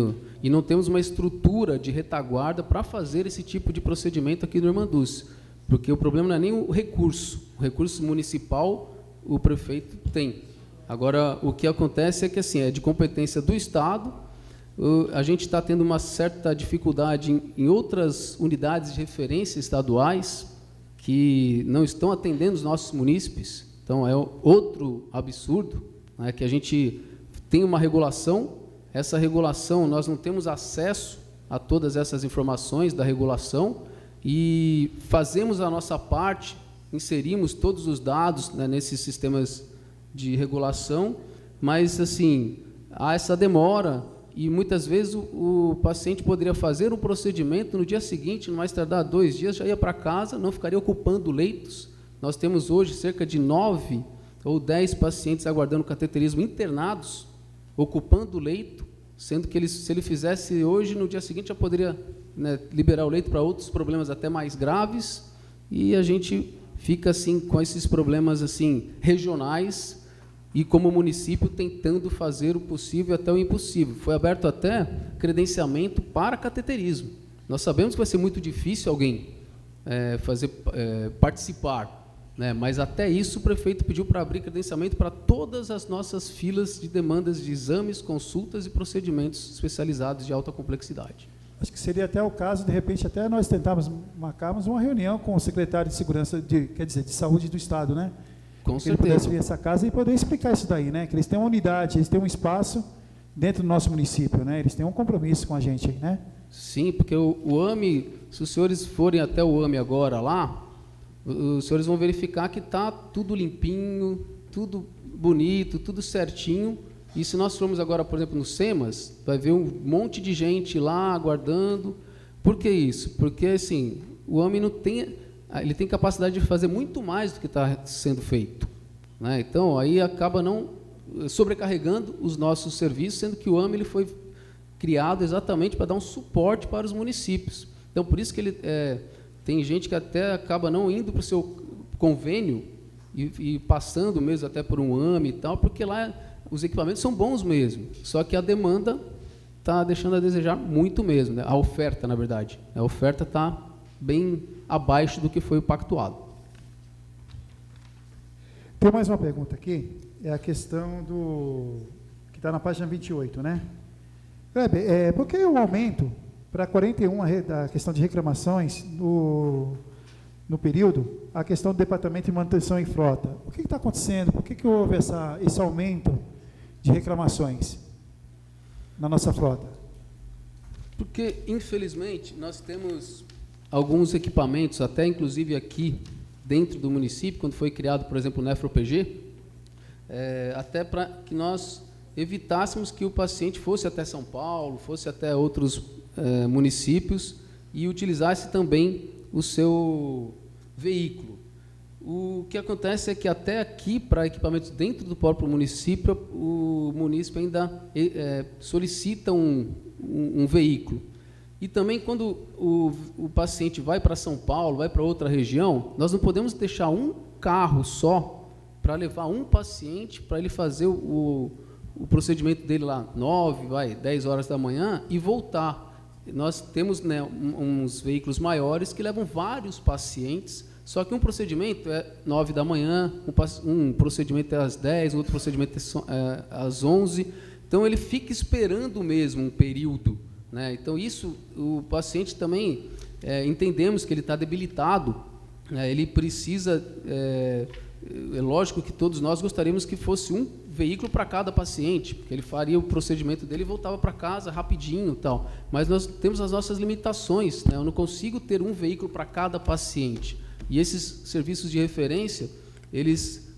e não temos uma estrutura de retaguarda para fazer esse tipo de procedimento aqui no Irmanduce, porque o problema não é nem o recurso municipal o prefeito tem. Agora, o que acontece é que assim, é de competência do Estado. A gente está tendo uma certa dificuldade em outras unidades de referência estaduais que não estão atendendo os nossos munícipes. Então, é outro absurdo, né, que a gente tem uma regulação. Essa regulação, nós não temos acesso a todas essas informações da regulação e fazemos a nossa parte, inserimos todos os dados, né, nesses sistemas de regulação, mas assim, há essa demora e muitas vezes o paciente poderia fazer um procedimento no dia seguinte, não mais tardar 2 dias, já ia para casa, não ficaria ocupando leitos. Nós temos hoje cerca de 9 ou 10 pacientes aguardando cateterismo internados, ocupando o leito, sendo que se ele fizesse hoje, no dia seguinte já poderia, né, liberar o leito para outros problemas até mais graves, e a gente fica assim com esses problemas assim regionais e como município tentando fazer o possível até o impossível. Foi aberto até credenciamento para cateterismo. Nós sabemos que vai ser muito difícil alguém participar, né? Mas até isso o prefeito pediu para abrir credenciamento para todas as nossas filas de demandas de exames, consultas e procedimentos especializados de alta complexidade. Acho que seria até o caso, de repente, até nós marcarmos uma reunião com o secretário de Segurança, de Saúde do Estado, né? Com certeza. Ele pudesse vir a essa casa e poder explicar isso daí, né? Que eles têm uma unidade, eles têm um espaço dentro do nosso município, né? Eles têm um compromisso com a gente, né? Sim, porque o AME, se os senhores forem até o AME agora lá, os senhores vão verificar que está tudo limpinho, tudo bonito, tudo certinho. E se nós formos agora, por exemplo, no SEMAS, vai ver um monte de gente lá aguardando. Por que isso? Porque assim, o AME não tem... ele tem capacidade de fazer muito mais do que está sendo feito, né? Então, aí acaba não sobrecarregando os nossos serviços, sendo que o AME ele foi criado exatamente para dar um suporte para os municípios. Então, por isso que ele tem gente que até acaba não indo para o seu convênio e passando mesmo até por um AME e tal, porque lá os equipamentos são bons mesmo, só que a demanda está deixando a desejar muito mesmo, né? A oferta, na verdade. A oferta está bem abaixo do que foi pactuado. Tem mais uma pergunta aqui, é a questão que está na página 28, né? Kleber, por que o aumento para 41 da questão de reclamações no período, a questão do Departamento de Manutenção em Frota? O que está acontecendo? Por que houve esse aumento de reclamações na nossa frota? Porque, infelizmente, nós temos alguns equipamentos, até inclusive aqui dentro do município, quando foi criado, por exemplo, o NefroPG, até para que nós evitássemos que o paciente fosse até São Paulo, fosse até outros municípios e utilizasse também o seu veículo. O que acontece é que até aqui, para equipamentos dentro do próprio município, o município ainda solicita um veículo. E também, quando o paciente vai para São Paulo, vai para outra região, nós não podemos deixar um carro só para levar um paciente para ele fazer o procedimento dele lá 10 horas da manhã e voltar. Nós temos, né, uns veículos maiores que levam vários pacientes, só que um procedimento é 9 da manhã, um procedimento é às 10, outro procedimento é às 11. Então, ele fica esperando mesmo um período, né? Então, isso, o paciente também, entendemos que ele está debilitado, né? Ele precisa, é lógico que todos nós gostaríamos que fosse um veículo para cada paciente, porque ele faria o procedimento dele e voltava para casa rapidinho, tal. Mas nós temos as nossas limitações, né? Eu não consigo ter um veículo para cada paciente. E esses serviços de referência, eles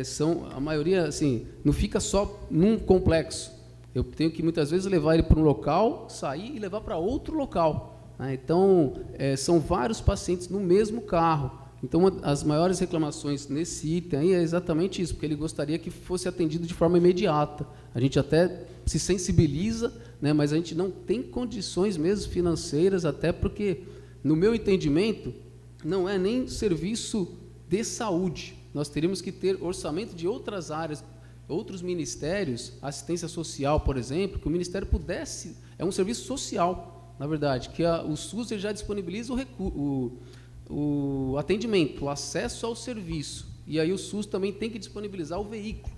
são, a maioria, assim, não fica só num complexo. Eu tenho que, muitas vezes, levar ele para um local, sair e levar para outro local, né? Então, são vários pacientes no mesmo carro. Então, uma das maiores reclamações nesse item aí é exatamente isso, porque ele gostaria que fosse atendido de forma imediata. A gente até se sensibiliza, né, mas a gente não tem condições mesmo financeiras, até porque, no meu entendimento, não é nem serviço de saúde. Nós teríamos que ter orçamento de outras áreas, outros ministérios, assistência social, por exemplo, que o Ministério pudesse... É um serviço social, na verdade, que o SUS ele já disponibiliza o atendimento, o acesso ao serviço. E aí o SUS também tem que disponibilizar o veículo,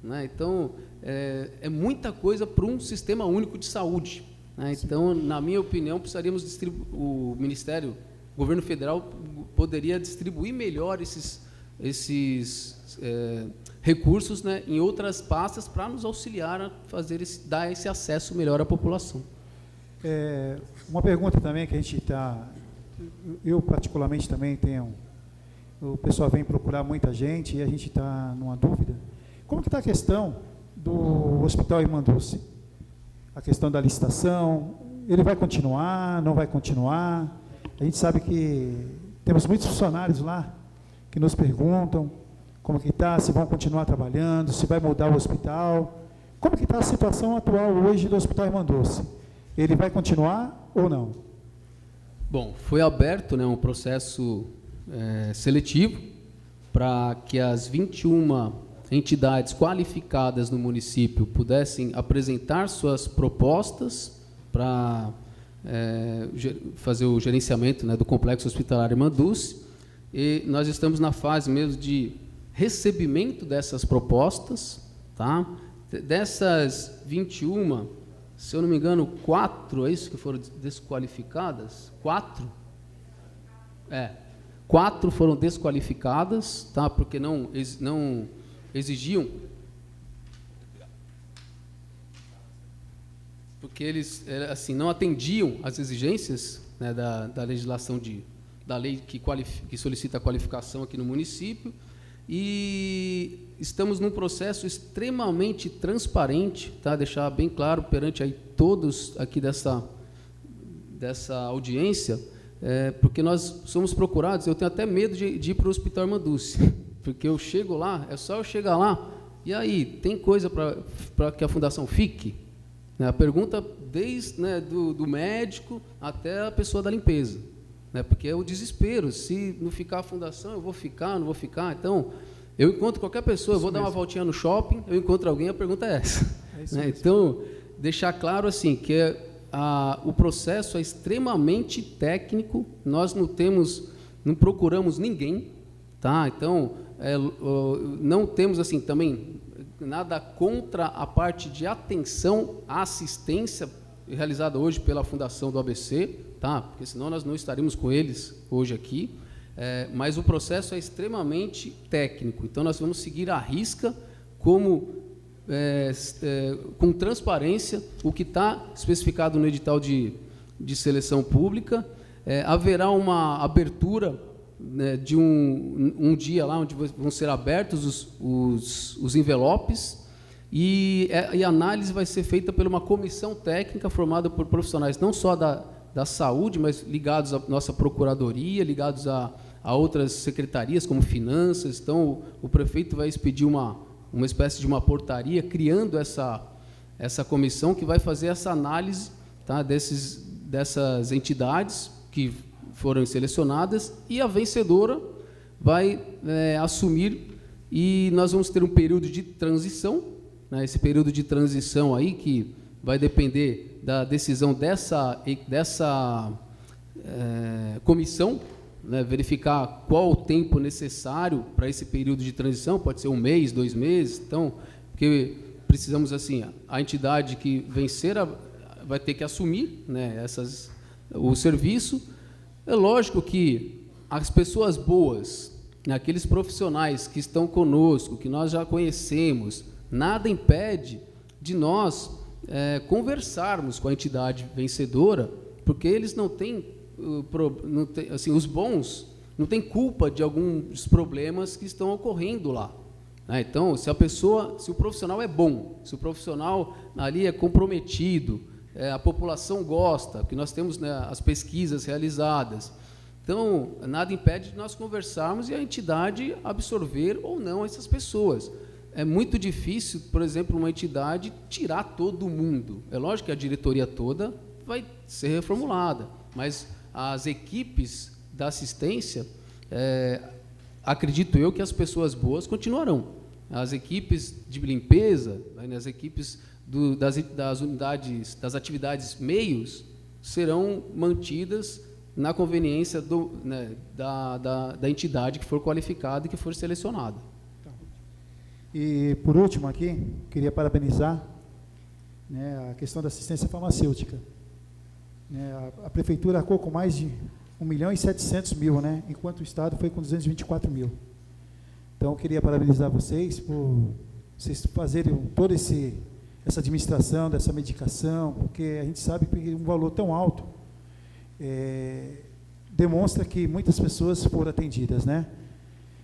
né? Então, é muita coisa para um sistema único de saúde, né? Então, na minha opinião, precisaríamos o Ministério, o governo federal poderia distribuir melhor esses recursos, né, em outras pastas para nos auxiliar a dar esse acesso melhor à população. Uma pergunta também que a gente está... Eu, particularmente, também tenho... O pessoal vem procurar muita gente e a gente está numa dúvida. Como que está a questão do Hospital Irmã Dulce? A questão da licitação, ele vai continuar, não vai continuar? A gente sabe que temos muitos funcionários lá que nos perguntam como que está, se vão continuar trabalhando, se vai mudar o hospital. Como que está a situação atual hoje do Hospital Irmã Dulce? Ele vai continuar ou não? Bom, foi aberto, né, um processo seletivo para que as 21 entidades qualificadas no município pudessem apresentar suas propostas para fazer o gerenciamento, né, do complexo hospitalar Irmã Dulce. E nós estamos na fase mesmo de recebimento dessas propostas, tá? Dessas 21, se eu não me engano, 4, é isso que foram desqualificadas? 4? 4 foram desqualificadas, tá? Porque não exigiam, porque eles assim, não atendiam às exigências, né, da legislação da lei que solicita a qualificação aqui no município, e estamos num processo extremamente transparente, tá? Deixar bem claro perante aí todos aqui dessa audiência, porque nós somos procurados. Eu tenho até medo de ir para o Hospital Irmã Dulce, porque eu chego lá, é só eu chegar lá, e aí, tem coisa para que a fundação fique? A pergunta desde, né, do médico até a pessoa da limpeza, né, porque é o desespero, se não ficar a fundação, eu vou ficar, não vou ficar. Então, eu encontro qualquer pessoa, eu vou dar uma voltinha no shopping, eu encontro alguém, a pergunta é essa. Né? Então, deixar claro assim, que o processo é extremamente técnico, nós não procuramos ninguém, tá? Então, não temos assim também nada contra a parte de atenção à assistência realizada hoje pela Fundação do ABC, tá? Porque senão nós não estaríamos com eles hoje aqui, mas o processo é extremamente técnico, então nós vamos seguir à risca, com transparência, o que está especificado no edital de seleção pública. Haverá uma abertura, né, de um dia lá onde vão ser abertos os envelopes, e a análise vai ser feita por uma comissão técnica formada por profissionais não só da saúde, mas ligados à nossa procuradoria, ligados a outras secretarias, como finanças. Então, o prefeito vai expedir uma espécie de uma portaria, criando essa comissão que vai fazer essa análise, tá, dessas entidades que foram selecionadas, e a vencedora vai assumir, e nós vamos ter um período de transição, né, esse período de transição aí que vai depender da decisão dessa comissão, né, verificar qual o tempo necessário para esse período de transição, pode ser 1 mês, 2 meses, então, porque precisamos, assim, a entidade que vencer vai ter que assumir, né, o serviço. É lógico que as pessoas boas, né, aqueles profissionais que estão conosco, que nós já conhecemos, nada impede de nós conversarmos com a entidade vencedora, porque eles não têm, assim, os bons não têm culpa de alguns problemas que estão ocorrendo lá, né? Então, se o profissional é bom, se o profissional ali é comprometido, a população gosta, que nós temos, né, as pesquisas realizadas, então nada impede de nós conversarmos e a entidade absorver ou não essas pessoas. É muito difícil, por exemplo, uma entidade tirar todo mundo. É lógico que a diretoria toda vai ser reformulada, mas as equipes da assistência, acredito eu que as pessoas boas continuarão. As equipes de limpeza, né, as equipes das unidades, das atividades meios, serão mantidas na conveniência da entidade que for qualificada e que for selecionada. E, por último, aqui, queria parabenizar, né, a questão da assistência farmacêutica. Né, a Prefeitura arcou com mais de 1.700.000, né, enquanto o Estado foi com 224.000. Então, eu queria parabenizar vocês por vocês fazerem toda essa administração dessa medicação, porque a gente sabe que um valor tão alto demonstra que muitas pessoas foram atendidas, né?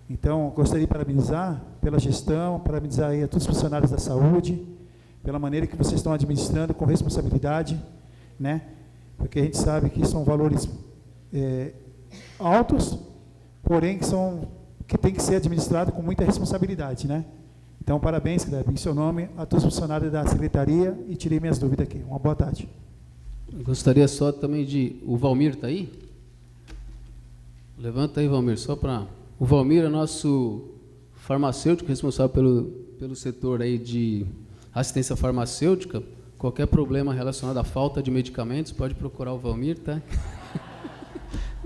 Então, gostaria de parabenizar pela gestão, parabenizar aí a todos os funcionários da saúde, pela maneira que vocês estão administrando com responsabilidade, né? Porque a gente sabe que são valores altos, porém que tem que ser administrado com muita responsabilidade, né? Então, parabéns, Kleber, em seu nome, a todos os funcionários da Secretaria, e tirei minhas dúvidas aqui. Uma boa tarde. Eu gostaria só também o Valmir está aí? Levanta aí, Valmir, só para... O Valmir é nosso farmacêutico, responsável pelo setor aí de assistência farmacêutica. Qualquer problema relacionado à falta de medicamentos, pode procurar o Valmir, tá?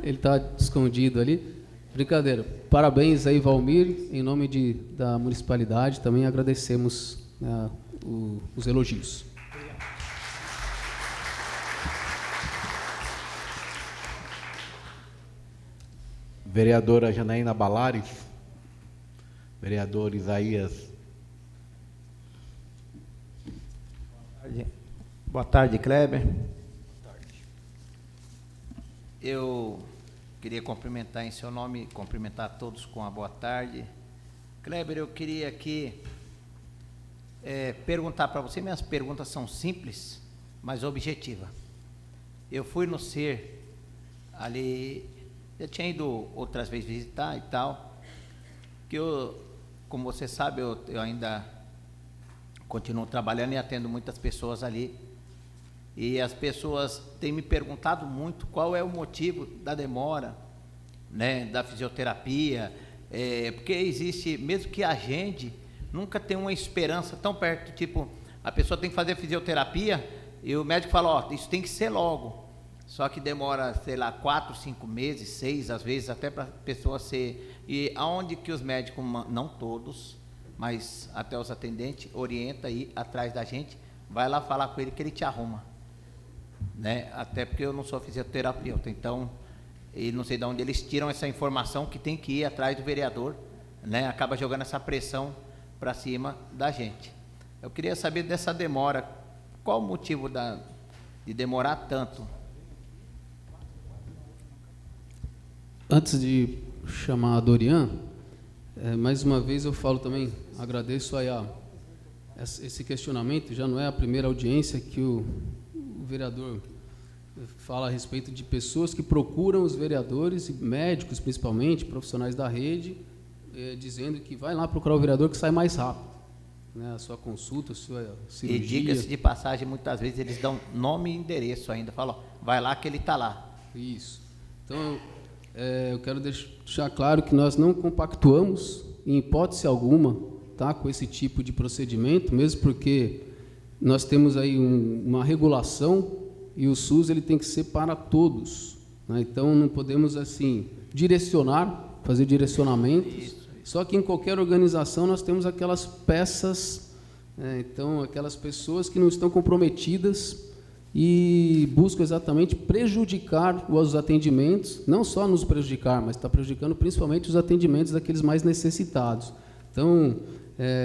Ele está escondido ali. Brincadeira. Parabéns aí, Valmir, em nome da municipalidade, também agradecemos, né, os elogios. Vereadora Janaína Balares, vereador Isaías. Boa tarde, Kleber. Boa tarde. Eu queria cumprimentar em seu nome, cumprimentar a todos com a boa tarde. Kleber, eu queria aqui perguntar para você, minhas perguntas são simples, mas objetivas. Eu fui no CER ali... Eu tinha ido outras vezes visitar e tal, que como você sabe, eu ainda continuo trabalhando e atendo muitas pessoas ali, e as pessoas têm me perguntado muito qual é o motivo da demora, né, da fisioterapia, porque existe, mesmo que agende, nunca tem uma esperança tão perto, tipo, a pessoa tem que fazer fisioterapia, e o médico fala, ó, isso tem que ser logo. Só que demora, sei lá, 4, 5 meses, 6, às vezes, até para a pessoa ser... E aonde que os médicos, não todos, mas até os atendentes, orienta aí atrás da gente, vai lá falar com ele que ele te arruma, né? Até porque eu não sou fisioterapeuta, então, e não sei de onde eles tiram essa informação que tem que ir atrás do vereador, né? Acaba jogando essa pressão para cima da gente. Eu queria saber dessa demora, qual o motivo de demorar tanto? Antes de chamar a Dorian, mais uma vez eu falo também, agradeço aí esse questionamento, já não é a primeira audiência que o vereador fala a respeito de pessoas que procuram os vereadores, e médicos principalmente, profissionais da rede, dizendo que vai lá procurar o vereador que sai mais rápido, né, a sua consulta, a sua cirurgia. E diga-se de passagem, muitas vezes eles dão nome e endereço ainda, falam, ó, vai lá que ele está lá. Isso. Então, eu quero deixar claro que nós não compactuamos, em hipótese alguma, tá, com esse tipo de procedimento, mesmo porque nós temos aí uma regulação e o SUS ele tem que ser para todos, né? Então, não podemos, assim, fazer direcionamentos. Isso. Só que em qualquer organização nós temos aquelas peças, então, aquelas pessoas que não estão comprometidas e buscam exatamente prejudicar os atendimentos, não só nos prejudicar, mas está prejudicando principalmente os atendimentos daqueles mais necessitados. Então,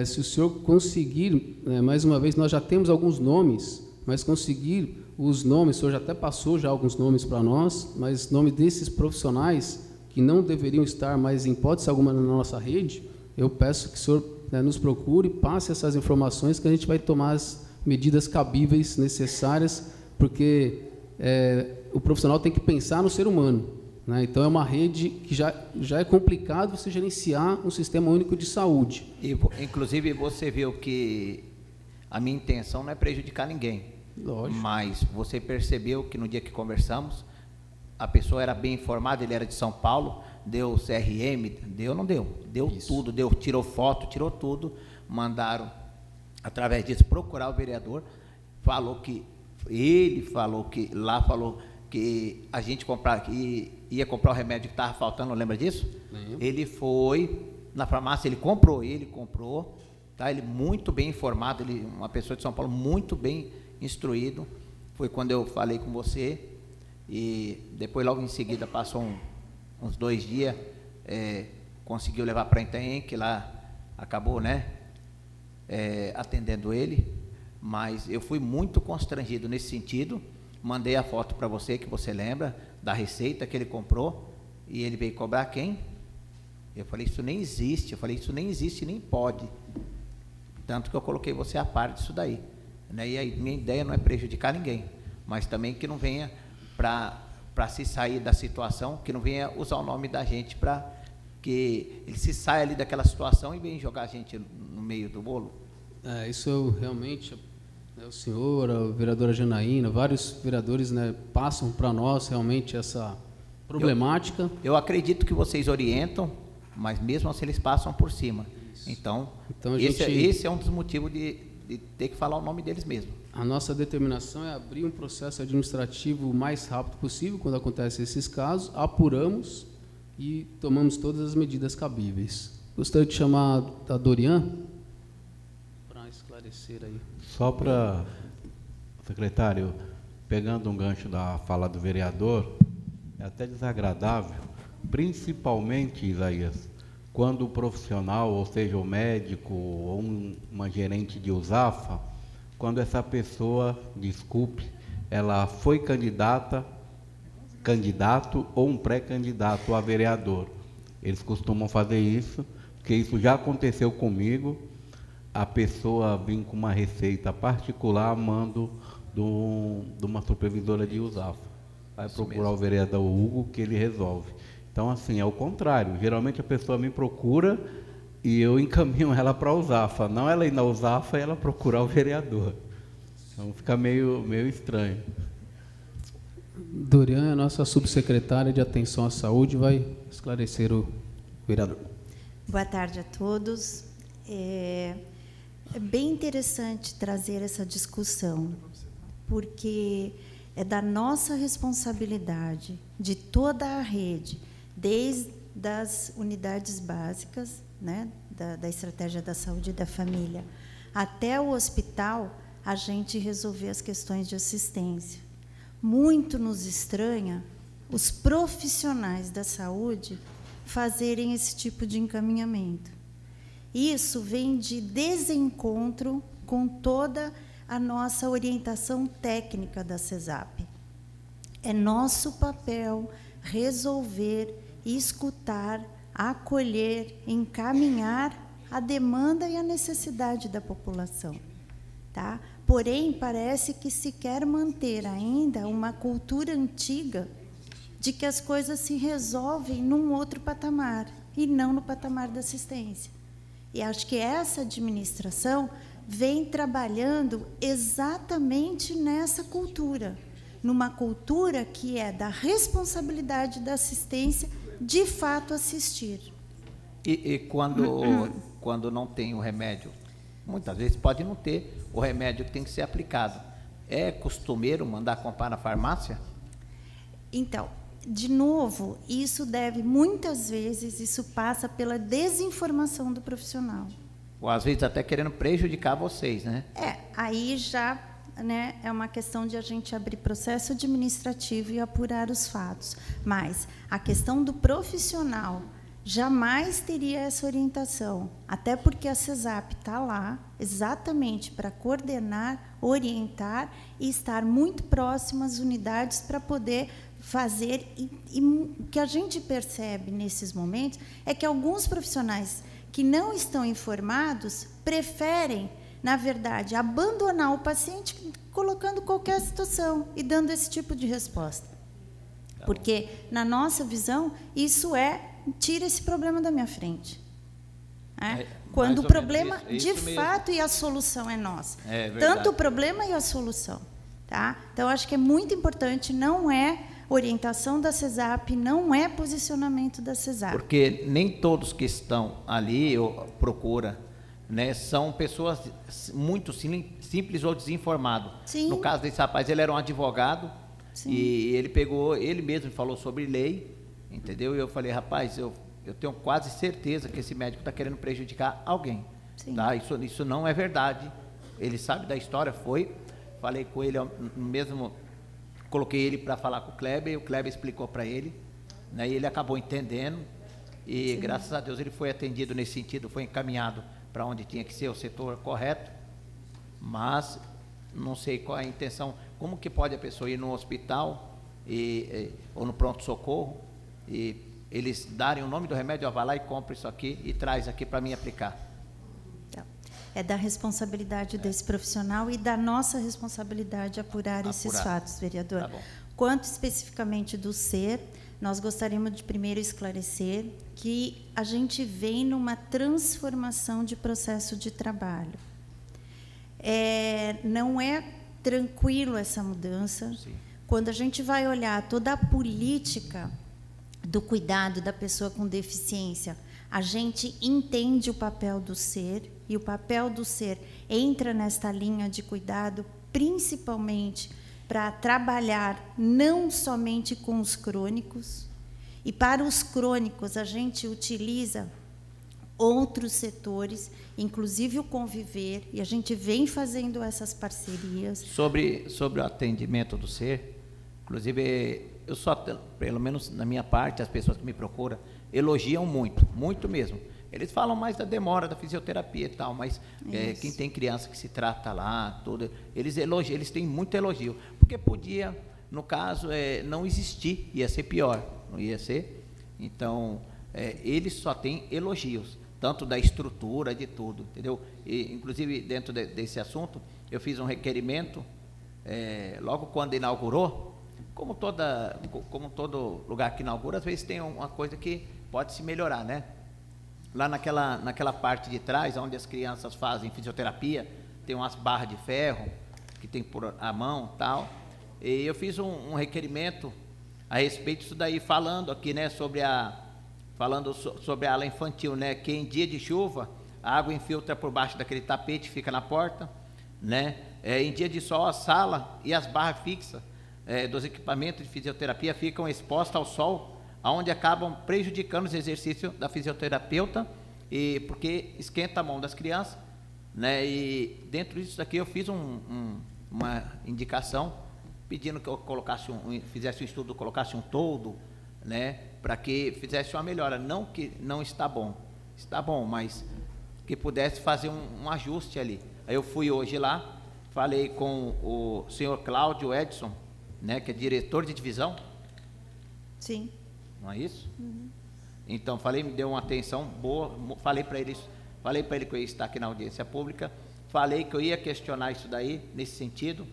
se o senhor conseguir, mais uma vez, nós já temos alguns nomes, mas conseguir os nomes, o senhor já até passou já alguns nomes para nós, mas nome desses profissionais que não deveriam estar mais em hipótese alguma na nossa rede, eu peço que o senhor nos procure, passe essas informações que a gente vai tomar as medidas cabíveis, necessárias, porque o profissional tem que pensar no ser humano, né? Então, é uma rede que já é complicado você gerenciar um sistema único de saúde. E, inclusive, você viu que a minha intenção não é prejudicar ninguém. Lógico. Mas você percebeu que no dia que conversamos, a pessoa era bem informada, ele era de São Paulo, deu CRM, não deu? Deu isso. Tudo, tirou foto, tirou tudo, mandaram, através disso, procurar o vereador, falou que a gente ia comprar o remédio que estava faltando, lembra disso? Ele foi na farmácia, ele comprou, tá? Ele muito bem informado, ele, uma pessoa de São Paulo muito bem instruído, foi quando eu falei com você, e depois logo em seguida passou uns 2 dias, conseguiu levar para Itanhaém, que lá acabou, né, atendendo ele, mas eu fui muito constrangido nesse sentido. Mandei a foto para você, que você lembra, da receita que ele comprou, e ele veio cobrar quem? Eu falei, isso nem existe, nem pode. Tanto que eu coloquei você a par disso daí, né? E aí, minha ideia não é prejudicar ninguém, mas também que não venha para se sair da situação, que não venha usar o nome da gente para que ele se saia ali daquela situação e venha jogar a gente no meio do bolo. Isso eu realmente... O senhor, a vereadora Janaína, vários vereadores, né, passam para nós realmente essa problemática. Eu acredito que vocês orientam, mas mesmo assim eles passam por cima. Isso. Então esse é um dos motivos de ter que falar o nome deles mesmo. A nossa determinação é abrir um processo administrativo o mais rápido possível, quando acontecem esses casos, apuramos e tomamos todas as medidas cabíveis. Gostaria de chamar a Dorian para esclarecer aí. Só para, secretário, pegando um gancho da fala do vereador, é até desagradável, principalmente, Isaías, quando o profissional, ou seja, o médico ou uma gerente de USAFA, quando essa pessoa, desculpe, ela foi candidato ou um pré-candidato a vereador. Eles costumam fazer isso, porque isso já aconteceu comigo. A pessoa vem com uma receita particular a mando de uma supervisora de USAFA. Vai isso procurar mesmo. O vereador Hugo, que ele resolve. Então, assim, é o contrário. Geralmente a pessoa me procura e eu encaminho ela para a USAFA. Não ela ir na USAFA e ela procurar o vereador. Então fica meio estranho. Dorian, a nossa subsecretária de Atenção à Saúde, vai esclarecer o vereador. Boa tarde a todos. É bem interessante trazer essa discussão, porque é da nossa responsabilidade, de toda a rede, desde as unidades básicas, né, da estratégia da saúde e da família, até o hospital, a gente resolver as questões de assistência. Muito nos estranha os profissionais da saúde fazerem esse tipo de encaminhamento. Isso vem de desencontro com toda a nossa orientação técnica da CESAP. É nosso papel resolver, escutar, acolher, encaminhar a demanda e a necessidade da população, tá? Porém, parece que se quer manter ainda uma cultura antiga de que as coisas se resolvem num outro patamar e não no patamar da assistência. E acho que essa administração vem trabalhando exatamente nessa cultura, numa cultura que é da responsabilidade da assistência de fato assistir. E quando não tem o remédio, muitas vezes pode não ter o remédio que tem que ser aplicado. É costumeiro mandar comprar na farmácia? Então, de novo, isso muitas vezes, isso passa pela desinformação do profissional. Ou às vezes até querendo prejudicar vocês, né? Aí já, né, é uma questão de a gente abrir processo administrativo e apurar os fatos. Mas a questão do profissional jamais teria essa orientação, até porque a CESAP está lá exatamente para coordenar, orientar e estar muito próximo às unidades para poder fazer. E o que a gente percebe nesses momentos é que alguns profissionais que não estão informados preferem, na verdade, abandonar o paciente colocando qualquer situação e dando esse tipo de resposta. Porque, na nossa visão, isso tira esse problema da minha frente. Quando o problema, de fato, e a solução é nossa. Tanto o problema e a solução. Tá? Então, acho que é muito importante, não é orientação da CESAP, não é posicionamento da CESAP. Porque nem todos que estão ali, ou procura, né, são pessoas muito simples ou desinformadas. Sim. No caso desse rapaz, ele era um advogado. Sim. E ele mesmo falou sobre lei, entendeu? E eu falei, rapaz, eu tenho quase certeza que esse médico está querendo prejudicar alguém. Tá? Isso não é verdade. Ele sabe da história, falei com ele mesmo, coloquei ele para falar com o Kleber, e o Kleber explicou para ele, né, e ele acabou entendendo, e graças a Deus ele foi atendido nesse sentido, foi encaminhado para onde tinha que ser, o setor correto, mas não sei qual é a intenção, como que pode a pessoa ir no hospital ou no pronto-socorro e eles darem o nome do remédio, vai lá e compra isso aqui e traz aqui para mim aplicar. É da responsabilidade desse profissional e da nossa responsabilidade apurar esses fatos, vereador. Tá bom. Quanto especificamente do SER, nós gostaríamos de primeiro esclarecer que a gente vem numa transformação de processo de trabalho. Não é tranquilo essa mudança. Sim. Quando a gente vai olhar toda a política do cuidado da pessoa com deficiência, a gente entende o papel do SER, e o papel do SER entra nesta linha de cuidado, principalmente para trabalhar não somente com os crônicos, e para os crônicos a gente utiliza outros setores, inclusive o Conviver, e a gente vem fazendo essas parcerias. Sobre o atendimento do SER, inclusive, eu só, pelo menos na minha parte, as pessoas que me procuram, elogiam muito, muito mesmo. Eles falam mais da demora da fisioterapia e tal, mas quem tem criança que se trata lá, tudo, eles elogiam, eles têm muito elogio, porque podia, no caso, não existir, ia ser pior, não ia ser? Então, eles só têm elogios, tanto da estrutura, de tudo, entendeu? E, inclusive, dentro desse assunto, eu fiz um requerimento, logo quando inaugurou, como todo lugar que inaugura, às vezes tem uma coisa que pode se melhorar, né? Lá naquela parte de trás, onde as crianças fazem fisioterapia, tem umas barras de ferro, que tem por a mão e tal. E eu fiz um requerimento a respeito disso daí, falando aqui, né, sobre a ala infantil, né, que em dia de chuva, a água infiltra por baixo daquele tapete, fica na porta, né? Em dia de sol, a sala e as barras fixas dos equipamentos de fisioterapia ficam expostas ao sol, onde acabam prejudicando os exercícios da fisioterapeuta, porque esquenta a mão das crianças, né? E dentro disso aqui eu fiz uma indicação, pedindo que eu fizesse um estudo, colocasse um toldo, né? Para que fizesse uma melhora, não que não está bom, mas que pudesse fazer um ajuste ali. Aí eu fui hoje lá, falei com o senhor Cláudio Edson, né? Que é diretor de divisão. Sim. Não é isso? Uhum. Então, me deu uma atenção boa, falei para ele que eu ia estar aqui na audiência pública, falei que eu ia questionar isso daí, nesse sentido.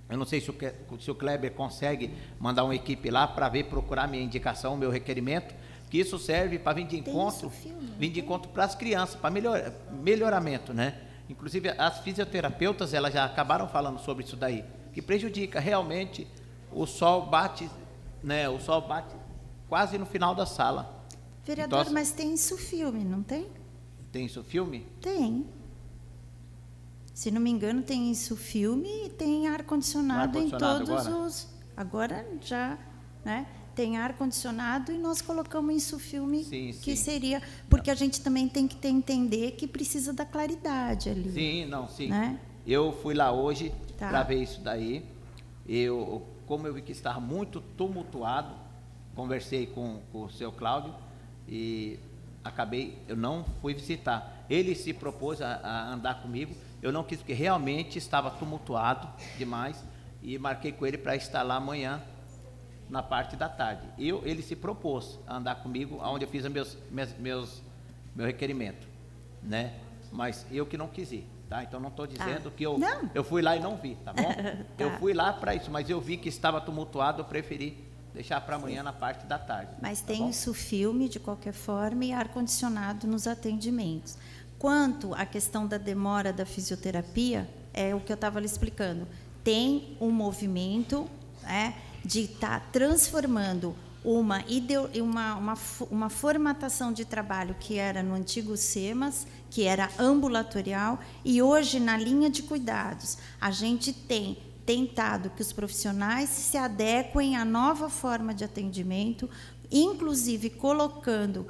Eu não sei se o Kleber consegue mandar uma equipe lá para ver, procurar minha indicação, meu requerimento, que isso serve para vir de encontro para as crianças, para melhoramento, né? Inclusive, as fisioterapeutas, elas já acabaram falando sobre isso daí, que prejudica realmente, o sol bate, né? O sol bate quase no final da sala. Vereador, Então, mas tem isso filme, não tem? tem isso filme? Tem. Se não me engano, tem isso filme e tem ar-condicionado em Ar-condicionado todos agora? os... Agora já, né? Tem ar-condicionado e nós colocamos isso filme, Sim, que sim. seria... Porque a gente também tem que entender que precisa da claridade ali. Sim, não, sim. Né? Eu fui lá hoje Tá. para ver isso daí. Como eu vi que estava muito tumultuado, conversei com o seu Cláudio e eu não fui visitar. Ele se propôs a andar comigo, eu não quis porque realmente estava tumultuado demais e marquei com ele para estar lá amanhã na parte da tarde. Ele se propôs a andar comigo, onde eu fiz meu requerimento, né? Mas eu que não quis ir, tá? Então não estou dizendo que eu fui lá e não vi, tá bom? Tá. Eu fui lá para isso, mas eu vi que estava tumultuado, eu preferi deixar para amanhã na parte da tarde. Mas tá tem bom? isso filme, de qualquer forma, e ar-condicionado nos atendimentos. Quanto à questão da demora da fisioterapia, é o que eu estava lhe explicando. Tem um movimento, né, de estar transformando uma formatação de trabalho que era no antigo SEMAS, que era ambulatorial, e hoje, na linha de cuidados, a gente tem tentado que os profissionais se adequem à nova forma de atendimento, inclusive colocando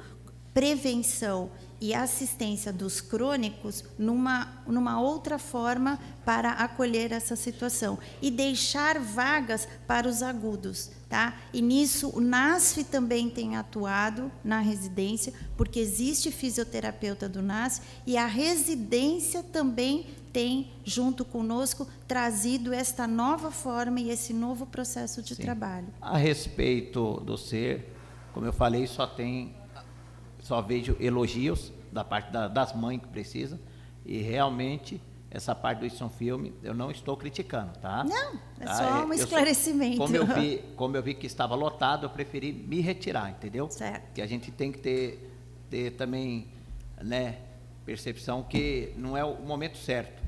prevenção e assistência dos crônicos numa outra forma para acolher essa situação e deixar vagas para os agudos, tá? E nisso o NASF também tem atuado na residência, porque existe fisioterapeuta do NASF e a residência também tem, junto conosco, trazido esta nova forma e esse novo processo de trabalho. A respeito do ser, como eu falei, só vejo elogios da parte das mães que precisam, e realmente essa parte do Isso Filme eu não estou criticando, tá? Não, é tá? só um esclarecimento. Como eu vi que estava lotado, eu preferi me retirar, entendeu? Certo. Que a gente tem que ter também, né, percepção que não é o momento certo,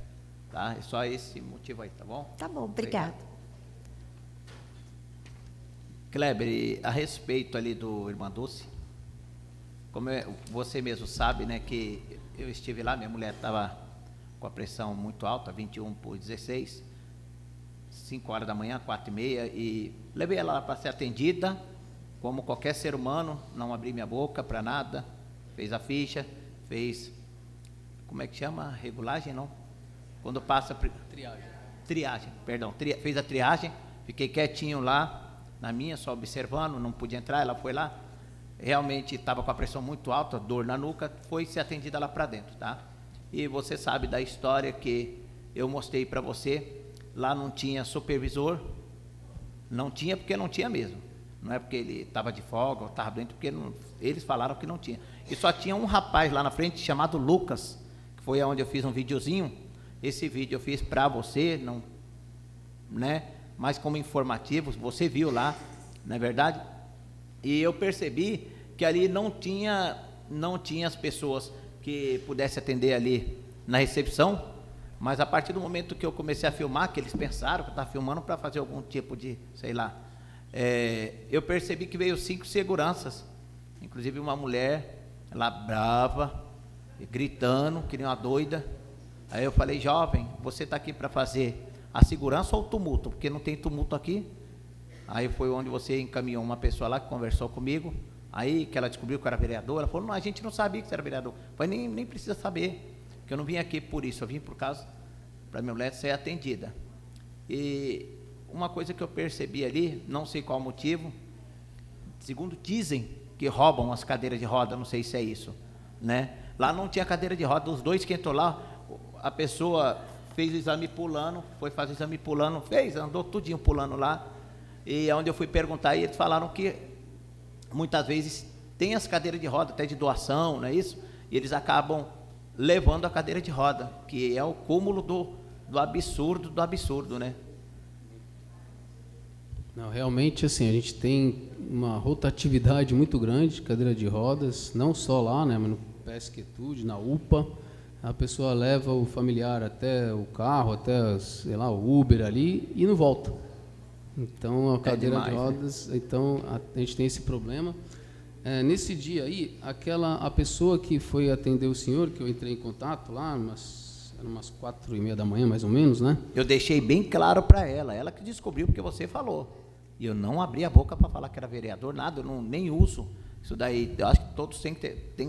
tá? É só esse motivo aí, tá bom? Tá bom, obrigada. Kleber, e a respeito ali do Irmã Dulce, como você mesmo sabe, né, que eu estive lá, minha mulher estava com a pressão muito alta, 21/16, 5 horas da manhã, 4h30, e levei ela lá para ser atendida, como qualquer ser humano, não abri minha boca para nada, fez a ficha, fez, como é que chama? Regulagem, não? Quando passa... Triagem, perdão, fez a triagem, fiquei quietinho lá, na minha, só observando, não podia entrar, ela foi lá, realmente estava com a pressão muito alta, dor na nuca, foi ser atendida lá para dentro, tá? E você sabe da história que eu mostrei para você, lá não tinha supervisor, não tinha porque não tinha mesmo, não é porque ele estava de folga ou estava doente, porque eles falaram que não tinha, e só tinha um rapaz lá na frente chamado Lucas, que foi onde eu fiz um videozinho, esse vídeo eu fiz para você, não, né, mas como informativo, você viu lá, não é verdade? E eu percebi que ali não tinha as pessoas que pudessem atender ali na recepção, mas a partir do momento que eu comecei a filmar, que eles pensaram que eu estava filmando para fazer algum tipo de, sei lá, eu percebi que veio 5 seguranças, inclusive uma mulher, ela brava, gritando, que nem uma doida. Aí eu falei, jovem, você está aqui para fazer a segurança ou o tumulto? Porque não tem tumulto aqui. Aí foi onde você encaminhou uma pessoa lá que conversou comigo, aí que ela descobriu que eu era vereador, ela falou, não, a gente não sabia que você era vereador. Eu falei, nem precisa saber, porque eu não vim aqui por isso, eu vim por causa, para minha mulher ser atendida. E uma coisa que eu percebi ali, não sei qual motivo, segundo dizem que roubam as cadeiras de roda, não sei se é isso, né? Lá não tinha cadeira de roda, os dois que entrou lá, a pessoa fez o exame pulando, foi fazer o exame pulando, andou tudinho pulando lá, e onde eu fui perguntar, e eles falaram que muitas vezes tem as cadeiras de roda, até de doação, não é isso? E eles acabam levando a cadeira de roda, que é o cúmulo do absurdo, né? Não, realmente, assim, a gente tem uma rotatividade muito grande de cadeira de rodas, não só lá, né, mas no PSQtude, na UPA, a pessoa leva o familiar até o carro, até, sei lá, o Uber ali e não volta. Então, a cadeira de rodas, né? Então, a gente tem esse problema. Nesse dia aí, a pessoa que foi atender o senhor, que eu entrei em contato lá, eram umas 4h30 da manhã, mais ou menos, né? Eu deixei bem claro para ela que descobriu, porque você falou. E eu não abri a boca para falar que era vereador, nada, eu nem uso. Isso daí, eu acho que todos têm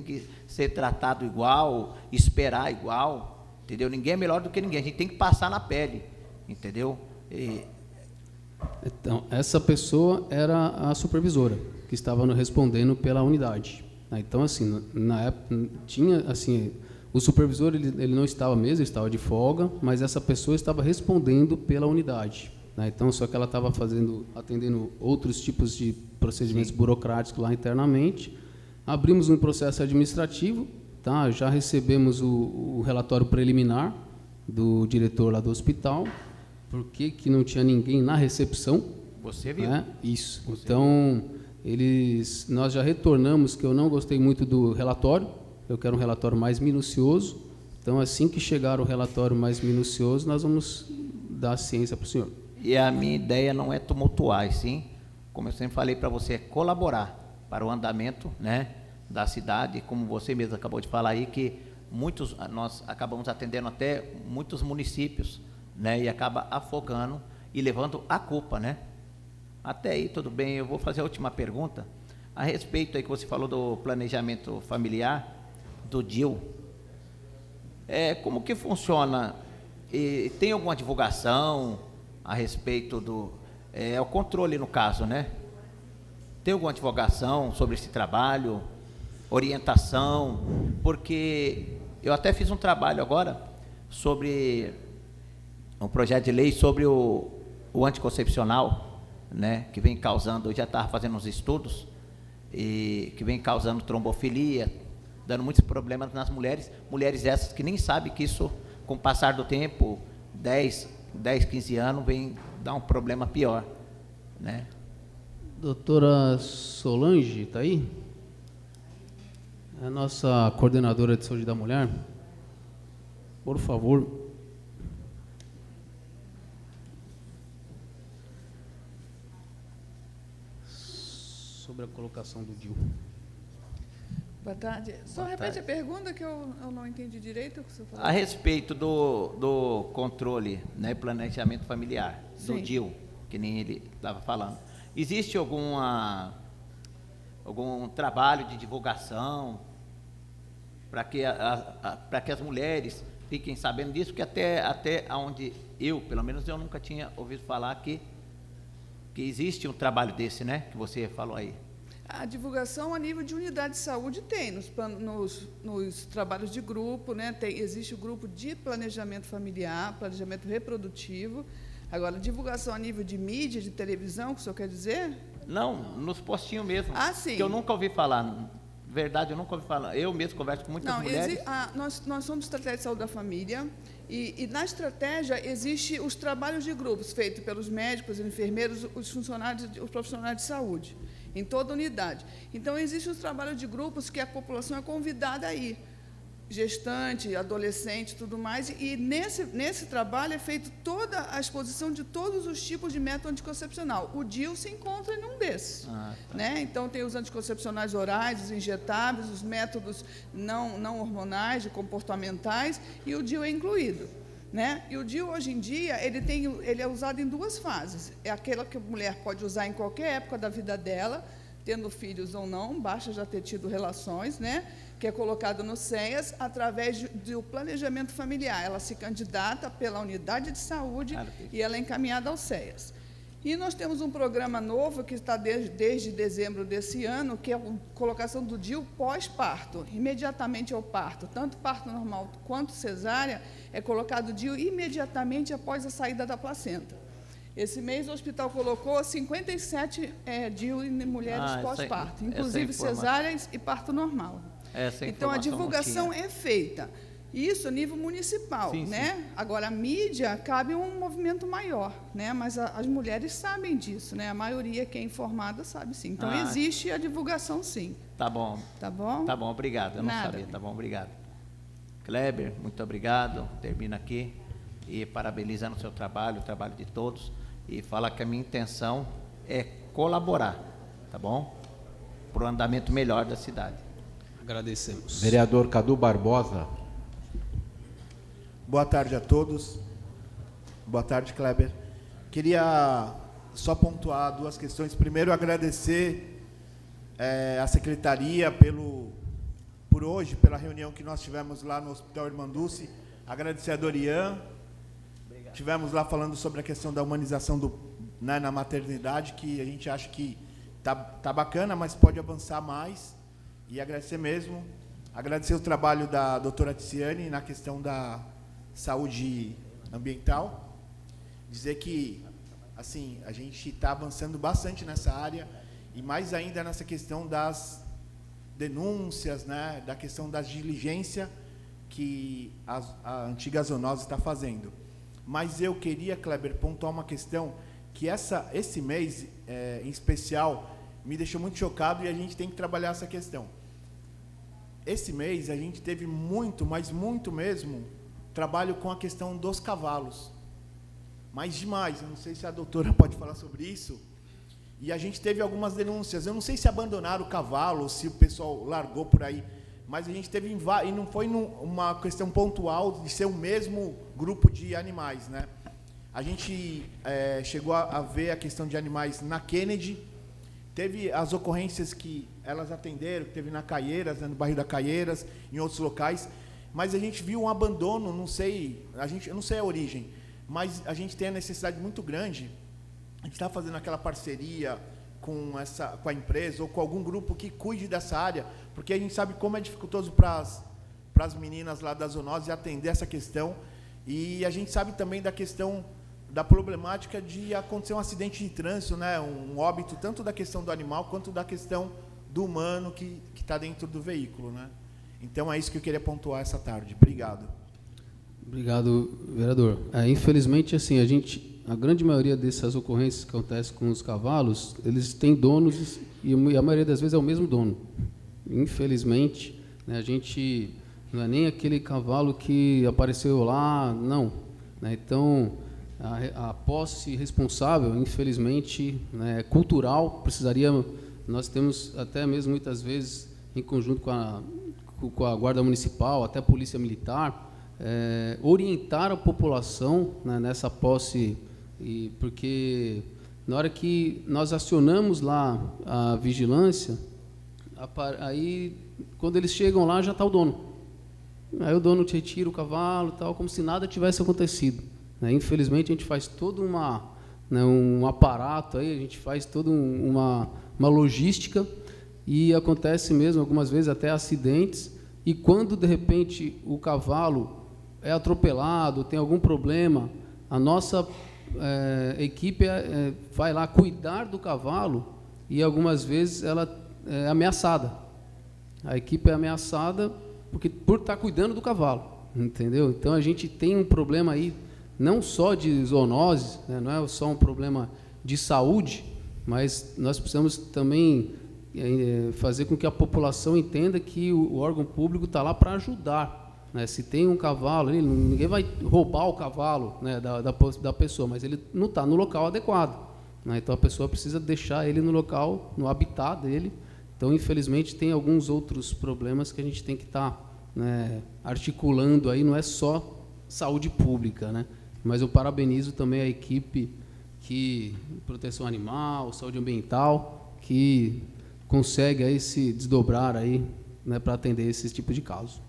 que ser tratado igual, esperar igual, entendeu? Ninguém é melhor do que ninguém, a gente tem que passar na pele, entendeu? Então, essa pessoa era a supervisora, que estava respondendo pela unidade. Então, assim, na época, tinha, assim, o supervisor, ele não estava mesmo, ele estava de folga, mas essa pessoa estava respondendo pela unidade. Então, só que ela estava atendendo outros tipos de procedimentos burocráticos lá internamente. Abrimos um processo administrativo, tá? Já recebemos o relatório preliminar do diretor lá do hospital, porque que não tinha ninguém na recepção. Você viu? Isso. Você então, nós já retornamos, que eu não gostei muito do relatório, eu quero um relatório mais minucioso. Então, assim que chegar o relatório mais minucioso, nós vamos dar ciência para o senhor. E a minha ideia não é tumultuar, sim, como eu sempre falei para você, é colaborar para o andamento, né, da cidade, como você mesmo acabou de falar aí, que nós acabamos atendendo até muitos municípios, né, e acaba afogando e levando a culpa, né? Até aí tudo bem. Eu vou fazer a última pergunta a respeito aí que você falou do planejamento familiar, do DIL. Como que funciona? Tem alguma divulgação a respeito o controle, no caso, né? Tem alguma divulgação sobre esse trabalho, orientação? Porque eu até fiz um trabalho agora sobre um projeto de lei sobre o anticoncepcional, né? Que vem causando, eu já estava fazendo uns estudos, e que vem causando trombofilia, dando muitos problemas nas mulheres essas que nem sabem que isso, com o passar do tempo, 10, 15 anos, vem dar um problema pior, né? Doutora Solange, está aí? É a nossa coordenadora de saúde da mulher. Por favor. Sobre a colocação do DIL. Boa tarde. Só repete a pergunta que eu não entendi direito o que você falou. A respeito do controle, né, planejamento familiar, do Sim. DIL, que nem ele estava falando. Existe algum trabalho de divulgação para que as mulheres fiquem sabendo disso? Porque até onde pelo menos eu nunca tinha ouvido falar que existe um trabalho desse, né, que você falou aí. A divulgação a nível de unidade de saúde tem, nos trabalhos de grupo, né? Existe o grupo de planejamento familiar, planejamento reprodutivo. Agora, divulgação a nível de mídia, de televisão, que o senhor quer dizer? Não, nos postinhos mesmo. Ah, sim. Que eu nunca ouvi falar. Verdade, eu nunca ouvi falar. Eu mesmo converso com muitas mulheres. Nós somos estratégia de saúde da família e na estratégia existe os trabalhos de grupos feitos pelos médicos, enfermeiros, os profissionais de saúde, em toda a unidade. Então, existem os trabalhos de grupos que a população é convidada a ir, gestante, adolescente, tudo mais, e nesse trabalho é feita toda a exposição de todos os tipos de método anticoncepcional. O DIL se encontra em um desses. Tá. Né? Então, tem os anticoncepcionais orais, os injetáveis, os métodos não hormonais, comportamentais, e o DIL é incluído. Né? E o DIL, hoje em dia, ele é usado em duas fases. É aquela que a mulher pode usar em qualquer época da vida dela, tendo filhos ou não, basta já ter tido relações, né? Que é colocado no CEAS através do planejamento familiar. Ela se candidata pela unidade de saúde e ela é encaminhada ao CEAS. E nós temos um programa novo que está desde dezembro desse ano, que é a colocação do DIL pós-parto, imediatamente ao parto. Tanto parto normal quanto cesárea, é colocado o DIL imediatamente após a saída da placenta. Esse mês o hospital colocou 57 DIL em mulheres pós-parto, inclusive cesáreas e parto normal. Então, a divulgação é feita. Isso a nível municipal, Sim, né? sim. Agora, a mídia cabe um movimento maior, né? Mas as mulheres sabem disso, né? A maioria que é informada sabe sim. Então, existe a divulgação, sim. Tá bom. Tá bom? Tá bom, obrigado. Eu não Nada. sabia. Tá bom, obrigado. Kleber, muito obrigado. Termino aqui e parabenizando o seu trabalho, o trabalho de todos, e falar que a minha intenção é colaborar, tá bom? Para o andamento melhor da cidade. Agradecemos. Vereador Cadu Barbosa. Boa tarde a todos. Boa tarde, Kleber. Queria só pontuar duas questões. Primeiro, agradecer a secretaria por hoje, pela reunião que nós tivemos lá no Hospital Irmanduce. Agradecer a Dorian. Tivemos lá falando sobre a questão da humanização na maternidade, que a gente acha que tá bacana, mas pode avançar mais. E agradecer mesmo. Agradecer o trabalho da doutora Tiziane na questão da saúde ambiental. Dizer que, assim, a gente está avançando bastante nessa área, e mais ainda nessa questão das denúncias, né, da questão da diligência que a antiga zoonose está fazendo. Mas eu queria, Kleber, pontuar uma questão que esse mês, em especial, me deixou muito chocado, e a gente tem que trabalhar essa questão. Esse mês a gente teve muito, mas muito mesmo, trabalho com a questão dos cavalos. Mas demais, eu não sei se a doutora pode falar sobre isso. E a gente teve algumas denúncias. Eu não sei se abandonaram o cavalo, ou se o pessoal largou por aí, mas a gente teve, e não foi uma questão pontual de ser o mesmo grupo de animais, né? A gente chegou a ver a questão de animais na Kennedy, teve as ocorrências que elas atenderam, que teve na Caieiras, né, no bairro da Caieiras, em outros locais, mas a gente viu um abandono, eu não sei a origem, mas a gente tem a necessidade muito grande. A gente está fazendo aquela parceria com a empresa ou com algum grupo que cuide dessa área, porque a gente sabe como é dificultoso para as meninas lá da zoonose atender essa questão, e a gente sabe também da questão da problemática de acontecer um acidente de trânsito, né, um óbito, tanto da questão do animal quanto da questão do humano que está dentro do veículo, né? Então, é isso que eu queria pontuar essa tarde. Obrigado. Obrigado, vereador. Infelizmente, assim, a grande maioria dessas ocorrências que acontecem com os cavalos, eles têm donos, e a maioria das vezes é o mesmo dono. Infelizmente, né, a gente não é nem aquele cavalo que apareceu lá, não, né? Então, a posse responsável, infelizmente, né, cultural, nós temos até mesmo muitas vezes, em conjunto com a Guarda Municipal, até a Polícia Militar, orientar a população, né, nessa posse, porque na hora que nós acionamos lá a vigilância, aí quando eles chegam lá já está o dono. Aí o dono retira o cavalo, tal, como se nada tivesse acontecido. Infelizmente, a gente faz todo um aparato, aí, a gente faz toda uma logística, e acontece mesmo, algumas vezes, até acidentes, e quando, de repente, o cavalo é atropelado, tem algum problema, a nossa equipe vai lá cuidar do cavalo, e algumas vezes ela é ameaçada. A equipe é ameaçada por estar cuidando do cavalo, entendeu? Então, a gente tem um problema aí, não só de zoonose, né, não é só um problema de saúde, mas nós precisamos também fazer com que a população entenda que o órgão público está lá para ajudar, né? Se tem um cavalo, ninguém vai roubar o cavalo, né, da pessoa, mas ele não está no local adequado, né? Então a pessoa precisa deixar ele no local, no habitat dele. Então, infelizmente, tem alguns outros problemas que a gente tem que estar, né, articulando aí, não é só saúde pública, né? Mas eu parabenizo também a equipe proteção animal, saúde ambiental, que consegue aí se desdobrar aí, né, para atender esse tipo de caso.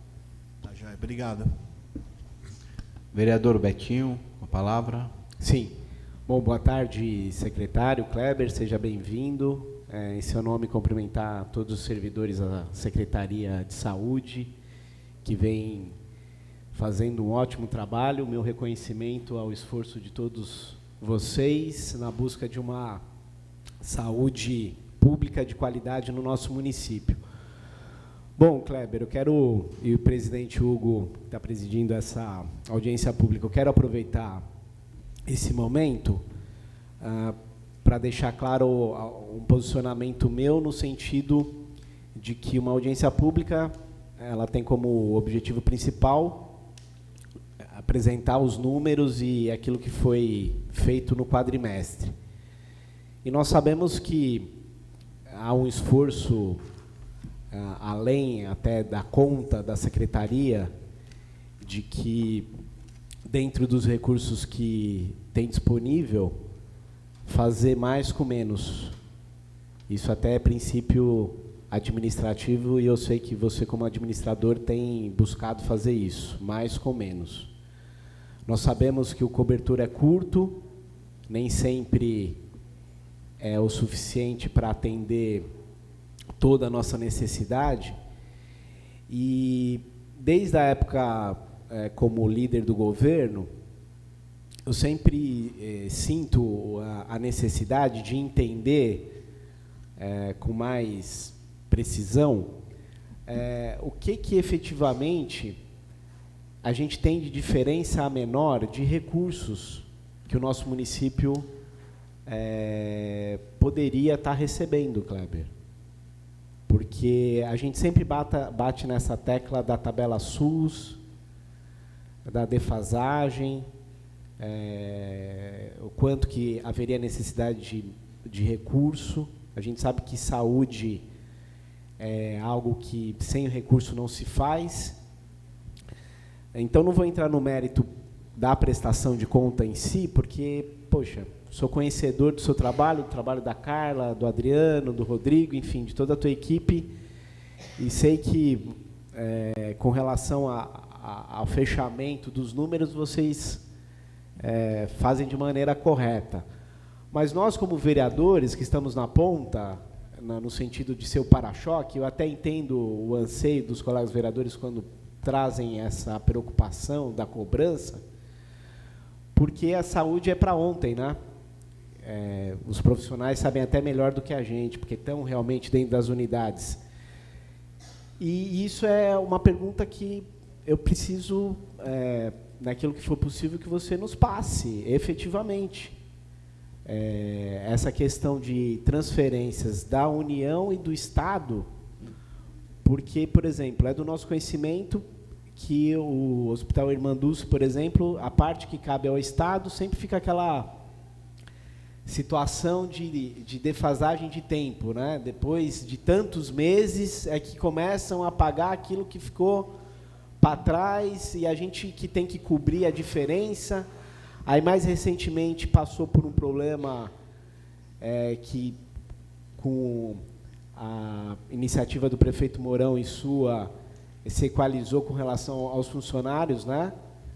Tá, joia. Obrigado. Vereador Betinho, a palavra. Sim. Bom, boa tarde, secretário Kleber, seja bem-vindo. Em seu nome, cumprimentar todos os servidores da Secretaria de Saúde, que vem fazendo um ótimo trabalho. Meu reconhecimento ao esforço de todos vocês na busca de uma saúde pública de qualidade no nosso município. Bom, Kleber, eu quero, e o presidente Hugo está presidindo essa audiência pública, eu quero aproveitar esse momento para deixar claro um posicionamento meu no sentido de que uma audiência pública ela tem como objetivo principal apresentar os números e aquilo que foi feito no quadrimestre. E nós sabemos que há um esforço além até da conta da secretaria, de que, dentro dos recursos que tem disponível, fazer mais com menos. Isso até é princípio administrativo, e eu sei que você, como administrador, tem buscado fazer isso, mais com menos. Nós sabemos que o cobertor é curto, nem sempre é o suficiente para atender toda a nossa necessidade, e desde a época como líder do governo, eu sempre sinto a necessidade de entender com mais precisão o que efetivamente a gente tem de diferença a menor de recursos que o nosso município poderia estar recebendo, Kleber. Porque a gente sempre bate nessa tecla da tabela SUS, da defasagem, o quanto que haveria necessidade de recurso. A gente sabe que saúde é algo que sem recurso não se faz. Então, não vou entrar no mérito da prestação de conta em si, porque, poxa, sou conhecedor do seu trabalho, do trabalho da Carla, do Adriano, do Rodrigo, enfim, de toda a tua equipe, e sei que, com relação ao fechamento dos números, vocês fazem de maneira correta. Mas nós, como vereadores, que estamos na ponta, no sentido de ser o para-choque, eu até entendo o anseio dos colegas vereadores quando trazem essa preocupação da cobrança, porque a saúde é para ontem, né? Os profissionais sabem até melhor do que a gente, porque estão realmente dentro das unidades. E isso é uma pergunta que eu preciso, naquilo que for possível, que você nos passe, efetivamente. Essa questão de transferências da União e do Estado, porque, por exemplo, é do nosso conhecimento que o Hospital Irmanduz, por exemplo, a parte que cabe ao Estado, sempre fica aquela situação de defasagem de tempo, né? Depois de tantos meses é que começam a pagar aquilo que ficou para trás, e a gente que tem que cobrir a diferença. Aí, mais recentemente, passou por um problema que, com a iniciativa do prefeito Mourão e sua, se equalizou com relação aos funcionários, né,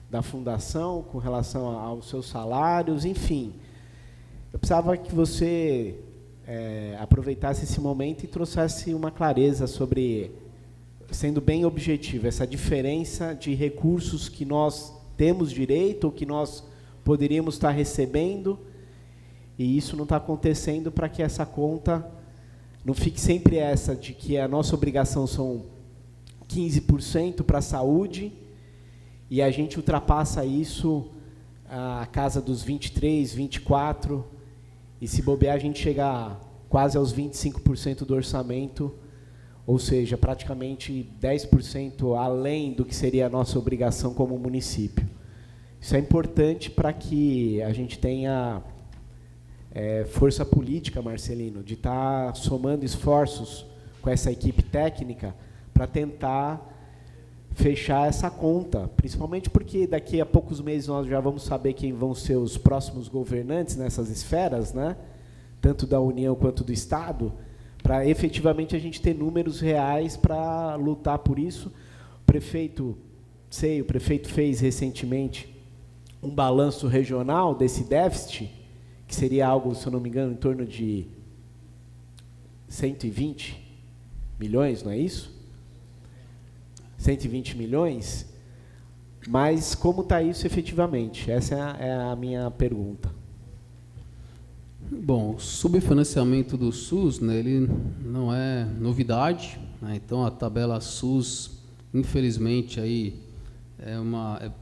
da fundação, com relação aos seus salários, enfim. Eu precisava que você aproveitasse esse momento e trouxesse uma clareza sobre, sendo bem objetivo, essa diferença de recursos que nós temos direito ou que nós poderíamos estar recebendo, e isso não está acontecendo, para que essa conta não fique sempre essa de que a nossa obrigação são 15% para a saúde, e a gente ultrapassa isso a casa dos 23%, 24%, e se bobear a gente chega quase aos 25% do orçamento, ou seja, praticamente 10% além do que seria a nossa obrigação como município. Isso é importante para que a gente tenha força política, Marcelino, de estar somando esforços com essa equipe técnica para tentar fechar essa conta, principalmente porque daqui a poucos meses nós já vamos saber quem vão ser os próximos governantes nessas esferas, né? Tanto da União quanto do Estado, para efetivamente a gente ter números reais para lutar por isso. O prefeito fez recentemente um balanço regional desse déficit, que seria algo, se eu não me engano, em torno de 120 milhões, não é isso? 120 milhões, mas como está isso efetivamente? Essa é a minha pergunta. Bom, o subfinanciamento do SUS, né, ele não é novidade, né? Então a tabela SUS, infelizmente, aí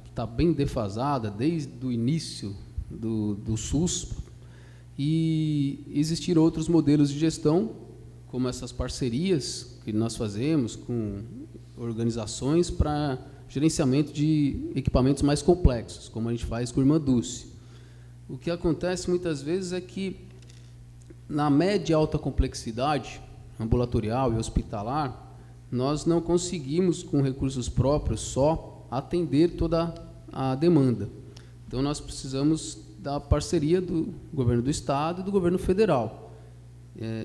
está bem defasada desde o início do SUS, e existiram outros modelos de gestão, como essas parcerias que nós fazemos com organizações para gerenciamento de equipamentos mais complexos, como a gente faz com a Irmã Dulce. O que acontece muitas vezes é que, na média e alta complexidade, ambulatorial e hospitalar, nós não conseguimos, com recursos próprios só, atender toda a demanda. Então, nós precisamos da parceria do governo do Estado e do governo federal.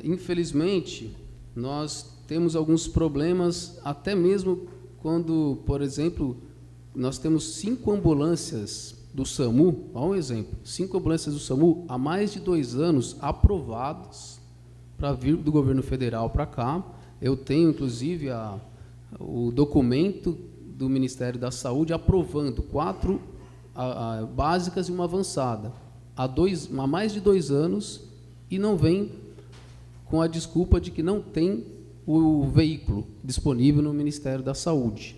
Infelizmente, nós temos alguns problemas, até mesmo quando, por exemplo, nós temos 5 ambulâncias do SAMU, há um exemplo, 5 ambulâncias do SAMU há mais de 2 anos aprovadas para vir do governo federal para cá. Eu tenho, inclusive, o documento do Ministério da Saúde aprovando 4 básicas e uma avançada há mais de 2 anos, e não vem com a desculpa de que não tem o veículo disponível no Ministério da Saúde,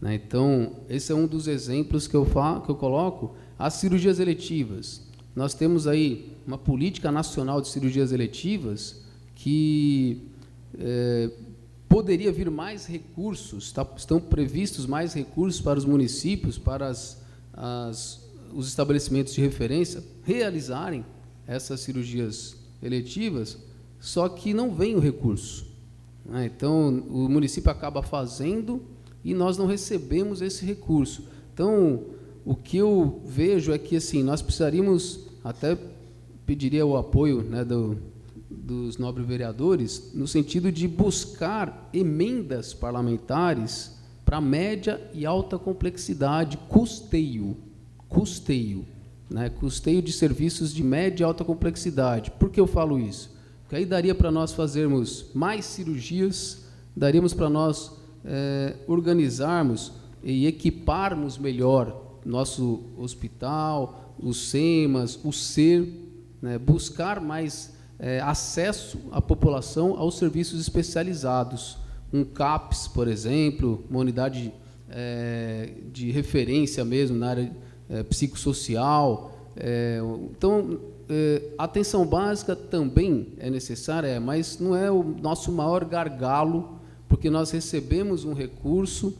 né? Então, esse é um dos exemplos que eu coloco. As cirurgias eletivas. Nós temos aí uma política nacional de cirurgias eletivas que poderia vir mais recursos, estão previstos mais recursos para os municípios, para os estabelecimentos de referência realizarem essas cirurgias eletivas, só que não vem o recurso, né? Então, o município acaba fazendo e nós não recebemos esse recurso. Então, o que eu vejo é que, assim, nós precisaríamos, até pediria o apoio, né, dos nobres vereadores, no sentido de buscar emendas parlamentares para média e alta complexidade, custeio, né, custeio de serviços de média e alta complexidade. Por que eu falo isso? Porque aí daria para nós fazermos mais cirurgias, daríamos para nós organizarmos e equiparmos melhor nosso hospital, os SEMAS, o SER, né, buscar mais acesso à população aos serviços especializados. Um CAPS, por exemplo, uma unidade de referência mesmo na área psicossocial. Então, a atenção básica também é necessária, mas não é o nosso maior gargalo, porque nós recebemos um recurso,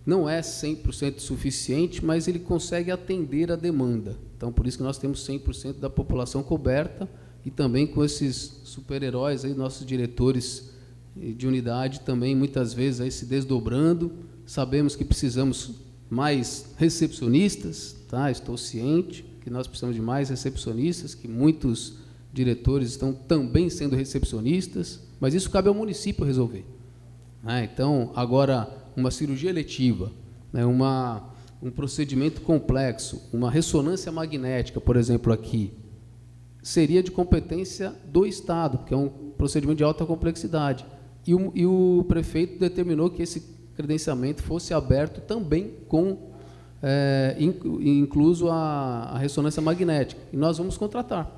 não é 100% suficiente, mas ele consegue atender a demanda. Então, por isso que nós temos 100% da população coberta, e também com esses super-heróis, aí, nossos diretores de unidade também, muitas vezes, aí, se desdobrando. Sabemos que precisamos mais recepcionistas, tá? Estou ciente que nós precisamos de mais recepcionistas, que muitos diretores estão também sendo recepcionistas, mas isso cabe ao município resolver, né? Então, agora, uma cirurgia eletiva, né, um procedimento complexo, uma ressonância magnética, por exemplo, aqui, seria de competência do Estado, porque é um procedimento de alta complexidade. E o prefeito determinou que esse credenciamento fosse aberto também com incluso a ressonância magnética. E nós vamos contratar,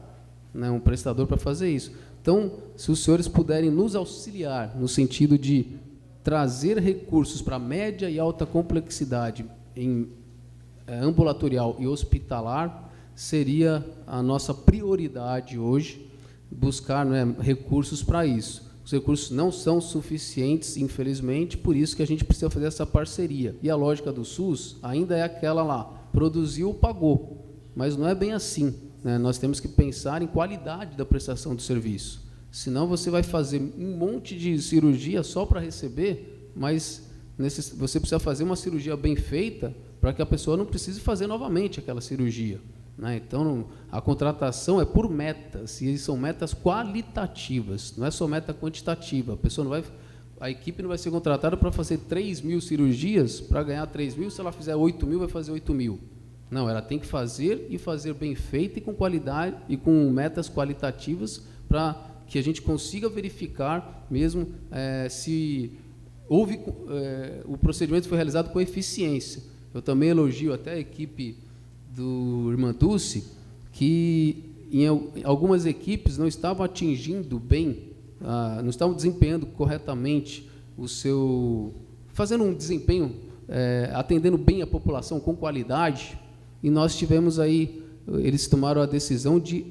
né, um prestador para fazer isso. Então, se os senhores puderem nos auxiliar no sentido de trazer recursos para média e alta complexidade em ambulatorial e hospitalar, seria a nossa prioridade hoje, buscar, né, recursos para isso. Os recursos não são suficientes, infelizmente, por isso que a gente precisa fazer essa parceria. E a lógica do SUS ainda é aquela lá, produziu, pagou, mas não é bem assim, né? Nós temos que pensar em qualidade da prestação do serviço. Senão você vai fazer um monte de cirurgia só para receber, mas você precisa fazer uma cirurgia bem feita para que a pessoa não precise fazer novamente aquela cirurgia, né? Então, a contratação é por metas, e são metas qualitativas, não é só meta quantitativa. A equipe não vai ser contratada para fazer 3.000 cirurgias, para ganhar 3.000, se ela fizer 8.000, vai fazer 8.000. Não, ela tem que fazer, e fazer bem feita, e com qualidade, e com metas qualitativas, para que a gente consiga verificar mesmo se houve, o procedimento foi realizado com eficiência. Eu também elogio até a equipe do Irmã Dulce, que em algumas equipes não estavam atingindo bem, não estavam desempenhando corretamente fazendo um desempenho, atendendo bem a população com qualidade, e nós tivemos aí, eles tomaram a decisão de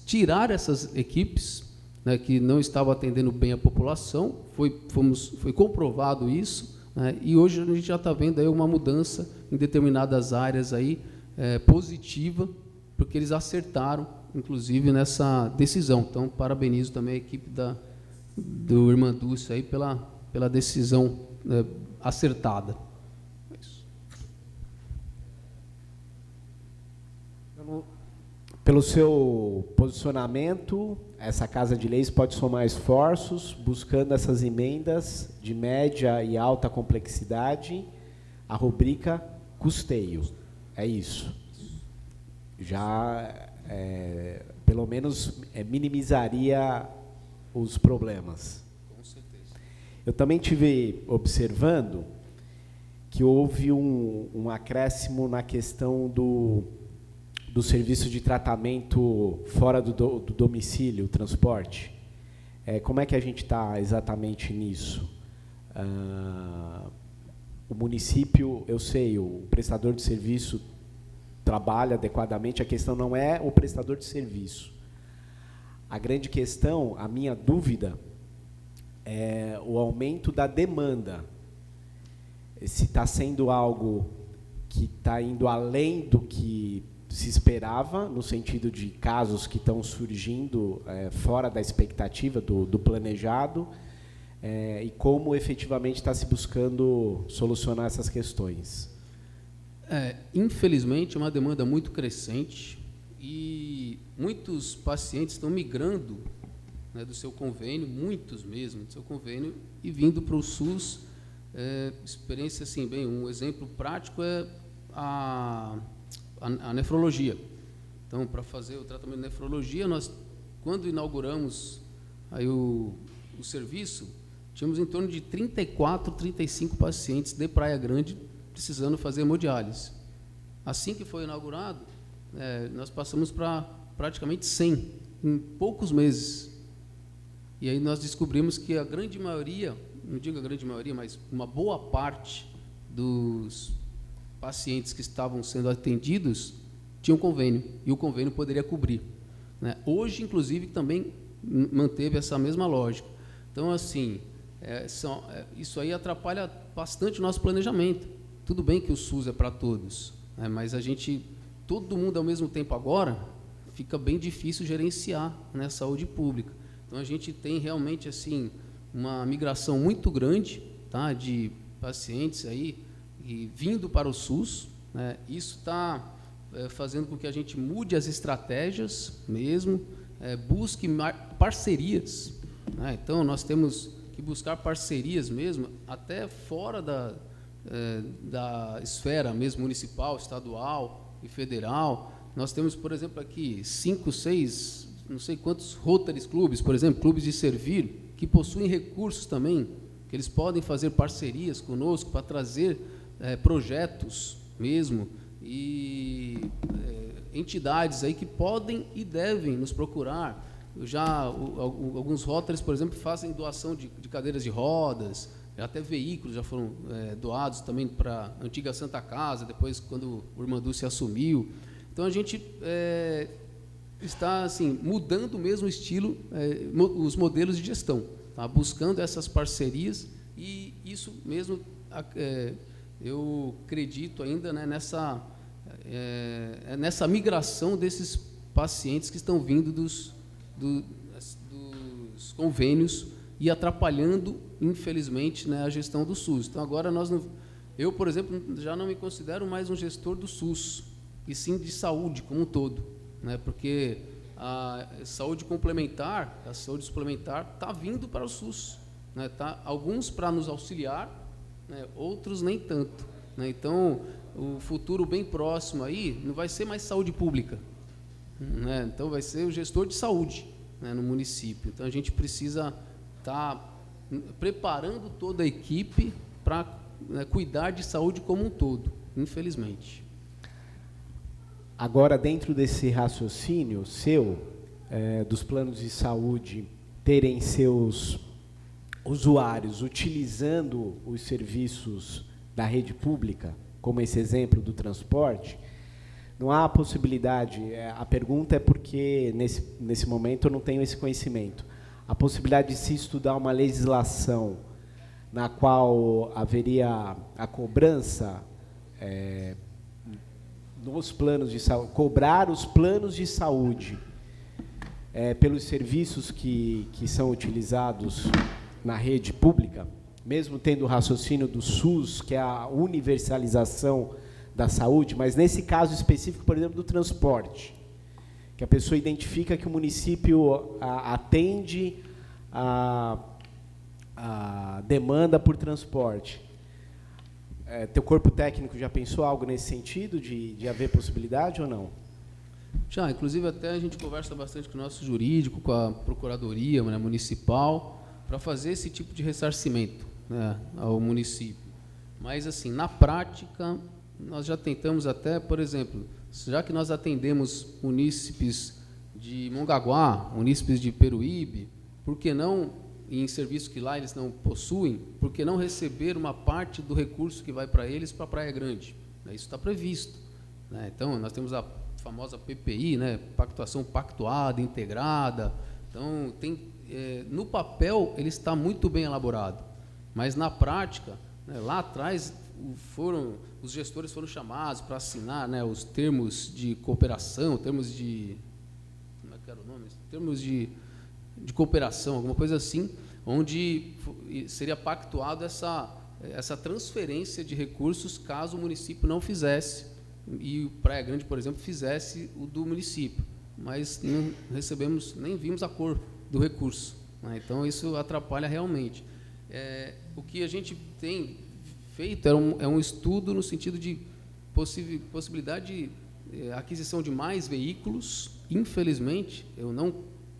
tirar essas equipes, né, que não estavam atendendo bem a população, foi comprovado isso, né, e hoje a gente já está vendo aí uma mudança em determinadas áreas aí, positiva, porque eles acertaram, inclusive, nessa decisão. Então, parabenizo também a equipe do Irmã Dulce aí pela decisão acertada. É isso. Pelo seu posicionamento, essa Casa de Leis pode somar esforços, buscando essas emendas de média e alta complexidade, a rubrica custeio. É isso. Já, pelo menos, minimizaria os problemas. Com certeza. Eu também tive observando que houve um acréscimo na questão do serviço de tratamento fora do domicílio, o transporte. Como é que a gente está exatamente nisso? O município, eu sei, o prestador de serviço trabalha adequadamente, a questão não é o prestador de serviço. A grande questão, a minha dúvida, é o aumento da demanda. Se está sendo algo que está indo além do que se esperava, no sentido de casos que estão surgindo fora da expectativa do planejado, e como efetivamente está se buscando solucionar essas questões. Infelizmente, é uma demanda muito crescente e muitos pacientes estão migrando, né, do seu convênio, muitos mesmo, do seu convênio, e vindo para o SUS. Experiência, assim, bem, um exemplo prático é a nefrologia. Então, para fazer o tratamento de nefrologia, nós, quando inauguramos aí o serviço, tínhamos em torno de 34, 35 pacientes de Praia Grande precisando fazer hemodiálise. Assim que foi inaugurado, nós passamos para praticamente 100, em poucos meses. E aí nós descobrimos que a grande maioria, não digo a grande maioria, mas uma boa parte dos pacientes que estavam sendo atendidos tinham convênio, e o convênio poderia cobrir, né? Hoje, inclusive, também manteve essa mesma lógica. Então, assim, isso aí atrapalha bastante o nosso planejamento. Tudo bem que o SUS é para todos, né? Mas todo mundo ao mesmo tempo agora, fica bem difícil gerenciar, né, a saúde pública. Então, a gente tem realmente, assim, uma migração muito grande, tá, de pacientes aí vindo para o SUS, né? Isso está fazendo com que a gente mude as estratégias mesmo, busque parcerias, né? Então, nós temos que buscar parcerias mesmo, até fora da esfera mesmo municipal, estadual e federal. Nós temos, por exemplo, aqui 5, 6, não sei quantos Rotary clubes, por exemplo, clubes de servir, que possuem recursos também, que eles podem fazer parcerias conosco para trazer projetos mesmo, e entidades aí que podem e devem nos procurar. Alguns Rotaries, por exemplo, fazem doação de cadeiras de rodas, até veículos já foram doados também para a antiga Santa Casa, depois quando o Irmã Dulce assumiu. Então, a gente está, assim, mudando mesmo o estilo, os modelos de gestão, tá? Buscando essas parcerias, e isso mesmo, eu acredito ainda, né, nessa migração desses pacientes que estão vindo dos convênios e atrapalhando, infelizmente, né, a gestão do SUS. Então, agora eu, por exemplo, já não me considero mais um gestor do SUS, e sim de saúde como um todo, né, porque a saúde complementar, a saúde suplementar está vindo para o SUS, né, alguns para nos auxiliar, né, outros nem tanto, né? Então, o futuro bem próximo aí não vai ser mais saúde pública, né? Então, vai ser o gestor de saúde, né, no município. Então, a gente precisa estar preparando toda a equipe para, né, cuidar de saúde como um todo, infelizmente. Agora, dentro desse raciocínio seu, dos planos de saúde terem seus usuários utilizando os serviços da rede pública, como esse exemplo do transporte, não há possibilidade, a pergunta é porque, nesse momento, eu não tenho esse conhecimento, a possibilidade de se estudar uma legislação na qual haveria a cobrança nos planos de saúde, cobrar os planos de saúde pelos serviços que são utilizados na rede pública, mesmo tendo o raciocínio do SUS, que é a universalização da saúde, mas nesse caso específico, por exemplo, do transporte, que a pessoa identifica que o município atende a demanda por transporte. Teu corpo técnico já pensou algo nesse sentido, de haver possibilidade ou não? Já, inclusive até a gente conversa bastante com o nosso jurídico, com a Procuradoria, né, municipal, para fazer esse tipo de ressarcimento, né, ao município. Mas, assim, na prática, nós já tentamos até, por exemplo, já que nós atendemos munícipes de Mongaguá, munícipes de Peruíbe, por que não, em serviços que lá eles não possuem, por que não receber uma parte do recurso que vai para eles para a Praia Grande? Isso está previsto, né? Então, nós temos a famosa PPI, né, pactuação pactuada, integrada. Então, no papel, ele está muito bem elaborado, mas na prática, né, lá atrás, os gestores foram chamados para assinar, né, os termos de cooperação, termos de... Como é que era o nome? Termos de cooperação, alguma coisa assim, onde seria pactuado essa transferência de recursos caso o município não fizesse, e o Praia Grande, por exemplo, fizesse o do município, mas não recebemos, nem vimos a cor do recurso, né? Então, isso atrapalha realmente. O que a gente tem feito é um estudo no sentido de possibilidade de aquisição de mais veículos. Infelizmente, eu não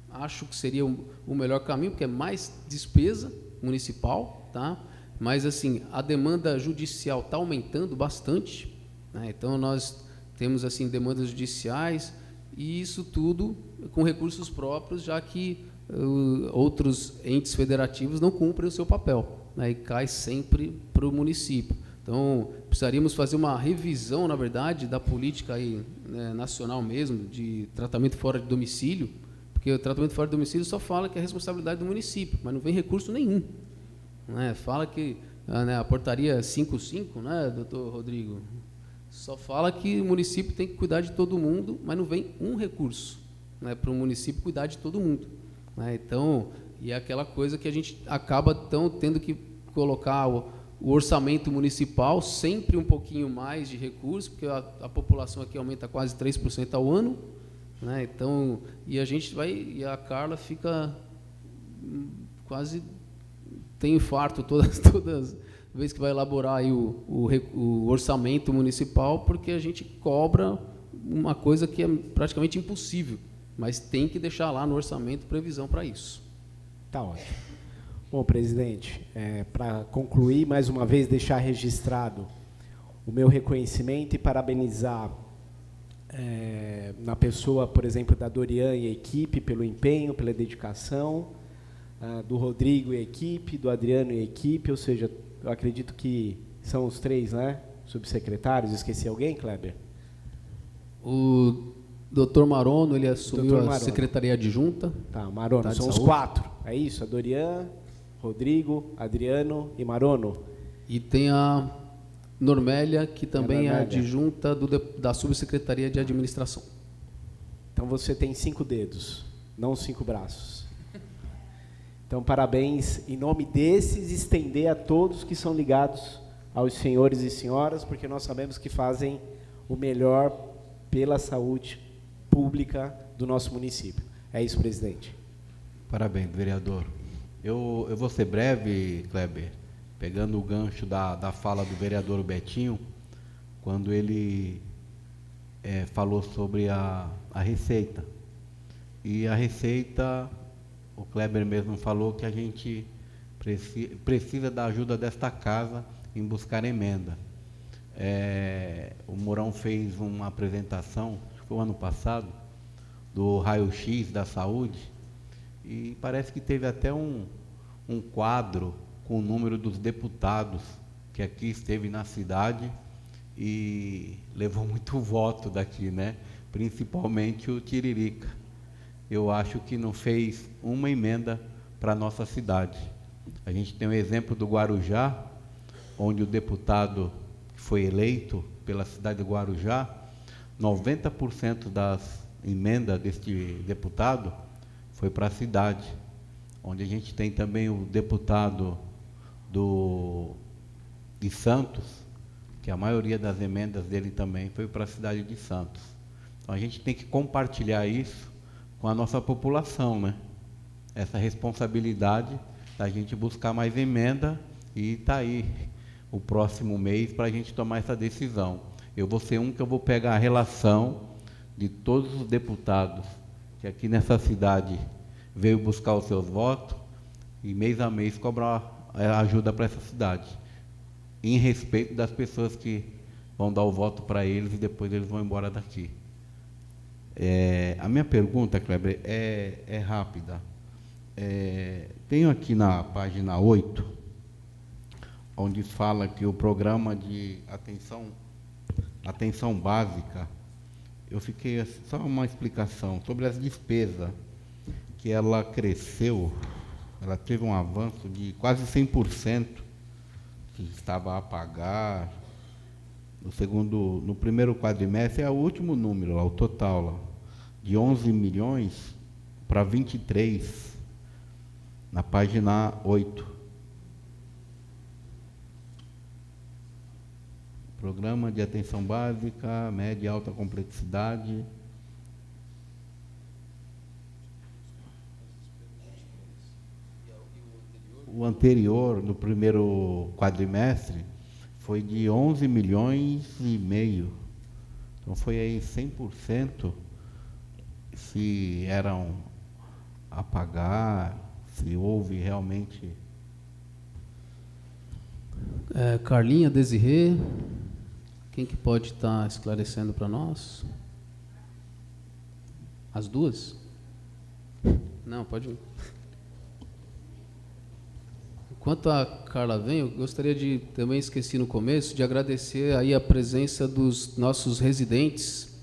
acho que seria o melhor caminho, porque é mais despesa municipal, tá? Mas, assim, a demanda judicial está aumentando bastante, né? Então, nós temos, assim, demandas judiciais, e isso tudo com recursos próprios, já que outros entes federativos não cumprem o seu papel, né? E cai sempre para o município. Então, precisaríamos fazer uma revisão, na verdade, da política aí, né, nacional mesmo, de tratamento fora de domicílio, porque o tratamento fora de domicílio só fala que é responsabilidade do município, mas não vem recurso nenhum, né? Fala que a portaria 55, né, doutor Rodrigo, só fala que o município tem que cuidar de todo mundo, mas não vem um recurso, né, para o município cuidar de todo mundo, né? Então, e é aquela coisa que a gente acaba tendo que colocar o orçamento municipal sempre um pouquinho mais de recursos, porque a população aqui aumenta quase 3% ao ano, né? Então, e a Carla fica quase, tem infarto todas vez que vai elaborar aí o orçamento municipal, porque a gente cobra uma coisa que é praticamente impossível, mas tem que deixar lá no orçamento previsão para isso. Tá ótimo. Bom, presidente, para concluir, mais uma vez, deixar registrado o meu reconhecimento e parabenizar na pessoa, por exemplo, da Dorian e a equipe, pelo empenho, pela dedicação, do Rodrigo e a equipe, do Adriano e a equipe, ou seja, eu acredito que são os três, né, subsecretários. Esqueci alguém, Kleber? O doutor Marono, ele assumiu a secretaria adjunta. Tá, Marono, são os 4, é isso? A Dorian, Rodrigo, Adriano e Marono. E tem a Normélia, que também é adjunta da subsecretaria de administração. Então, você tem 5 dedos, não 5 braços. Então, parabéns, em nome desses, estender a todos que são ligados aos senhores e senhoras, porque nós sabemos que fazem o melhor pela saúde pública do nosso município. É isso, presidente. Parabéns, vereador. Eu vou ser breve, Kleber, pegando o gancho da fala do vereador Betinho, quando ele falou sobre a receita. E a receita... O Kleber mesmo falou que a gente precisa da ajuda desta casa em buscar emenda. O Mourão fez uma apresentação, acho que foi o ano passado, do raio-x da saúde, e parece que teve até um quadro com o número dos deputados que aqui esteve na cidade e levou muito voto daqui, né? Principalmente o Tiririca. Eu acho que não fez uma emenda para a nossa cidade. A gente tem o exemplo do Guarujá, onde o deputado que foi eleito pela cidade de Guarujá, 90% das emendas deste deputado foi para a cidade. Onde a gente tem também o deputado de Santos, que a maioria das emendas dele também foi para a cidade de Santos. Então a gente tem que compartilhar isso com a nossa população, né? Essa responsabilidade da gente buscar mais emenda, e está aí o próximo mês para a gente tomar essa decisão. Eu vou ser que eu vou pegar a relação de todos os deputados que aqui nessa cidade veio buscar os seus votos e mês a mês cobrar ajuda para essa cidade, em respeito das pessoas que vão dar o voto para eles e depois eles vão embora daqui. A minha pergunta, Kleber, é rápida. Tenho aqui na página 8, onde fala que o programa de atenção básica, eu fiquei, só uma explicação, sobre as despesas, que ela cresceu, ela teve um avanço de quase 100%, que estava a pagar, no primeiro quadrimestre, é o último número, lá, o total, lá, de 11 milhões para 23, na página 8. Programa de atenção básica, média e alta complexidade. O anterior, no primeiro quadrimestre, foi de 11 milhões e meio. Então foi aí 100%, se eram a pagar, se houve realmente... Carlinha, Desirê, quem que pode estar esclarecendo para nós? As duas? Não, pode ir. Enquanto a Carla vem, eu gostaria de, também esqueci no começo, de agradecer aí a presença dos nossos residentes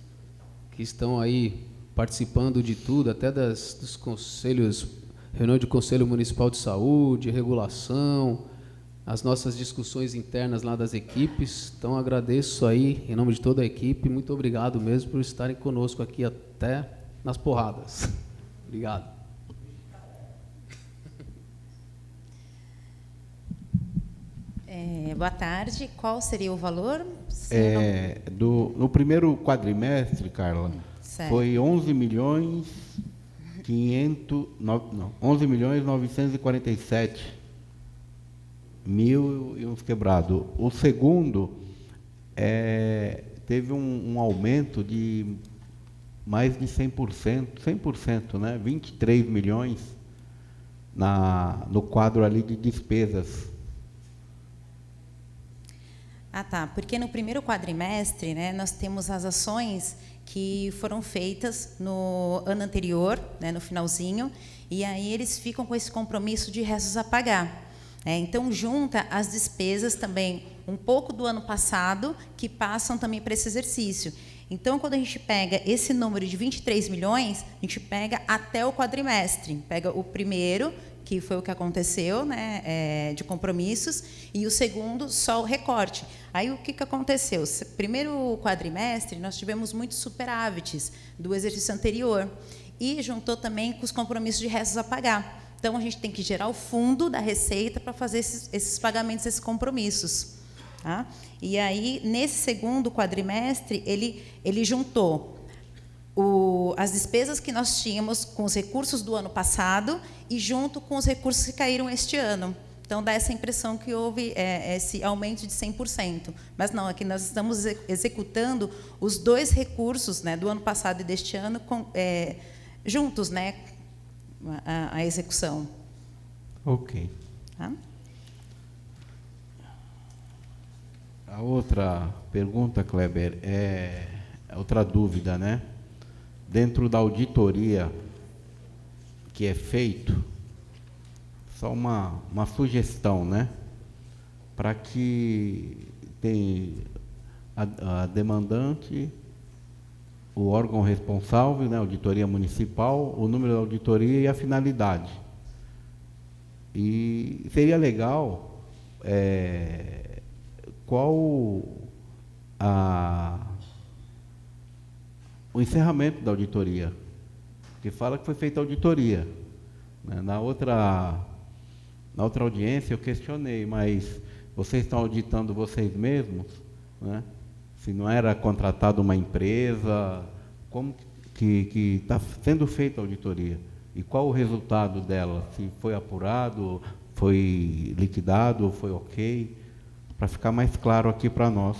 que estão aí participando de tudo, até dos conselhos, reunião de Conselho Municipal de Saúde, regulação, as nossas discussões internas lá das equipes. Então, agradeço aí, em nome de toda a equipe, muito obrigado mesmo por estarem conosco aqui até nas porradas. Obrigado. Boa tarde. Qual seria o valor? No primeiro quadrimestre, Carla, Certo. foi 11 milhões 947 mil e uns quebrados. O segundo teve um aumento de mais de 100%, né? 23 milhões no quadro ali de despesas. Ah, tá. Porque no primeiro quadrimestre, né, nós temos as ações que foram feitas no ano anterior, né, no finalzinho, e aí eles ficam com esse compromisso de restos a pagar. Então, junta as despesas também, um pouco do ano passado, que passam também para esse exercício. Então, quando a gente pega esse número de 23 milhões, a gente pega até o quadrimestre. Pega o primeiro, que foi o que aconteceu, né, de compromissos, e o segundo, só o recorte. Aí, o que aconteceu? Primeiro quadrimestre, nós tivemos muitos superávites do exercício anterior, e juntou também com os compromissos de restos a pagar. Então, a gente tem que gerar o fundo da receita para fazer esses pagamentos, esses compromissos. Tá? E aí, nesse segundo quadrimestre, ele juntou as despesas que nós tínhamos com os recursos do ano passado e junto com os recursos que caíram este ano. Então, dá essa impressão que houve esse aumento de 100%. Mas não, aqui nós estamos executando os dois recursos, né, do ano passado e deste ano juntos, né, a execução. Ok. Tá? A outra pergunta, Kleber, é outra dúvida, né? Dentro da auditoria que é feito, só uma sugestão, né? Para que a demandante, o órgão responsável, né, auditoria municipal, o número da auditoria e a finalidade. E seria legal qual o encerramento da auditoria, que fala que foi feita a auditoria. Na outra audiência eu questionei, mas vocês estão auditando vocês mesmos, né? Se não era contratada uma empresa, como que está sendo feita a auditoria? E qual o resultado dela? Se foi apurado, foi liquidado, foi ok? Para ficar mais claro aqui para nós.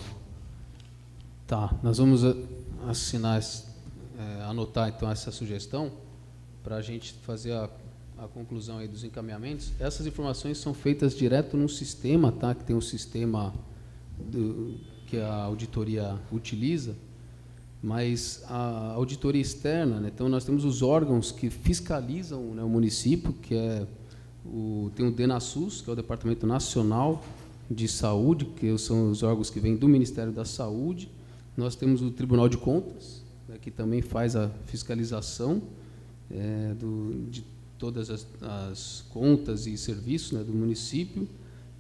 Tá, nós vamos anotar então essa sugestão para a gente fazer a conclusão aí dos encaminhamentos. Essas informações são feitas direto num sistema, tá? Que tem um sistema que a auditoria utiliza, mas a auditoria externa, né? Então nós temos os órgãos que fiscalizam, né, o município, que tem o DENASUS, que é o Departamento Nacional de Saúde, que são os órgãos que vêm do Ministério da Saúde. Nós temos o Tribunal de Contas, né, que também faz a fiscalização de todas as contas e serviços, né, do município,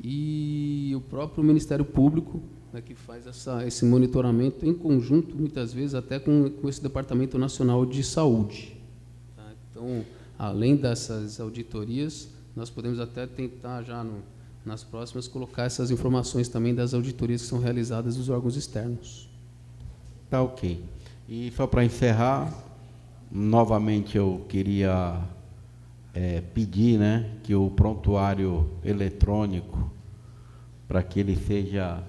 e o próprio Ministério Público, né, que faz esse monitoramento em conjunto, muitas vezes até com esse Departamento Nacional de Saúde. Tá? Então, além dessas auditorias, nós podemos até tentar já nas próximas colocar essas informações também das auditorias que são realizadas dos órgãos externos. Tá ok. E só para encerrar, novamente eu queria pedir, né, que o prontuário eletrônico, para que ele seja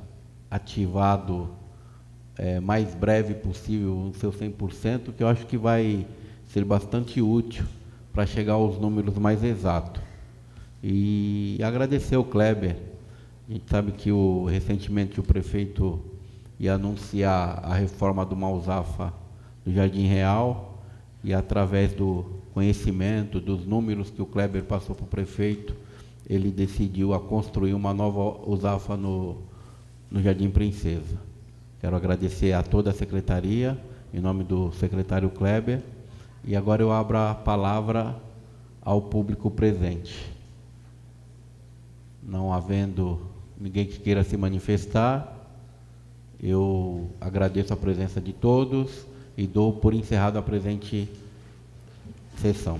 ativado mais breve possível, no seu 100%, que eu acho que vai ser bastante útil para chegar aos números mais exatos. E agradecer ao Kleber. A gente sabe que recentemente o prefeito ia anunciar a reforma do Malzafa do Jardim Real, e através do conhecimento, dos números que o Kleber passou para o prefeito, ele decidiu construir uma nova USAFA no Jardim Princesa. Quero agradecer a toda a secretaria, em nome do secretário Kleber, e agora eu abro a palavra ao público presente. Não havendo ninguém que queira se manifestar, eu agradeço a presença de todos e dou por encerrado a presente sessão.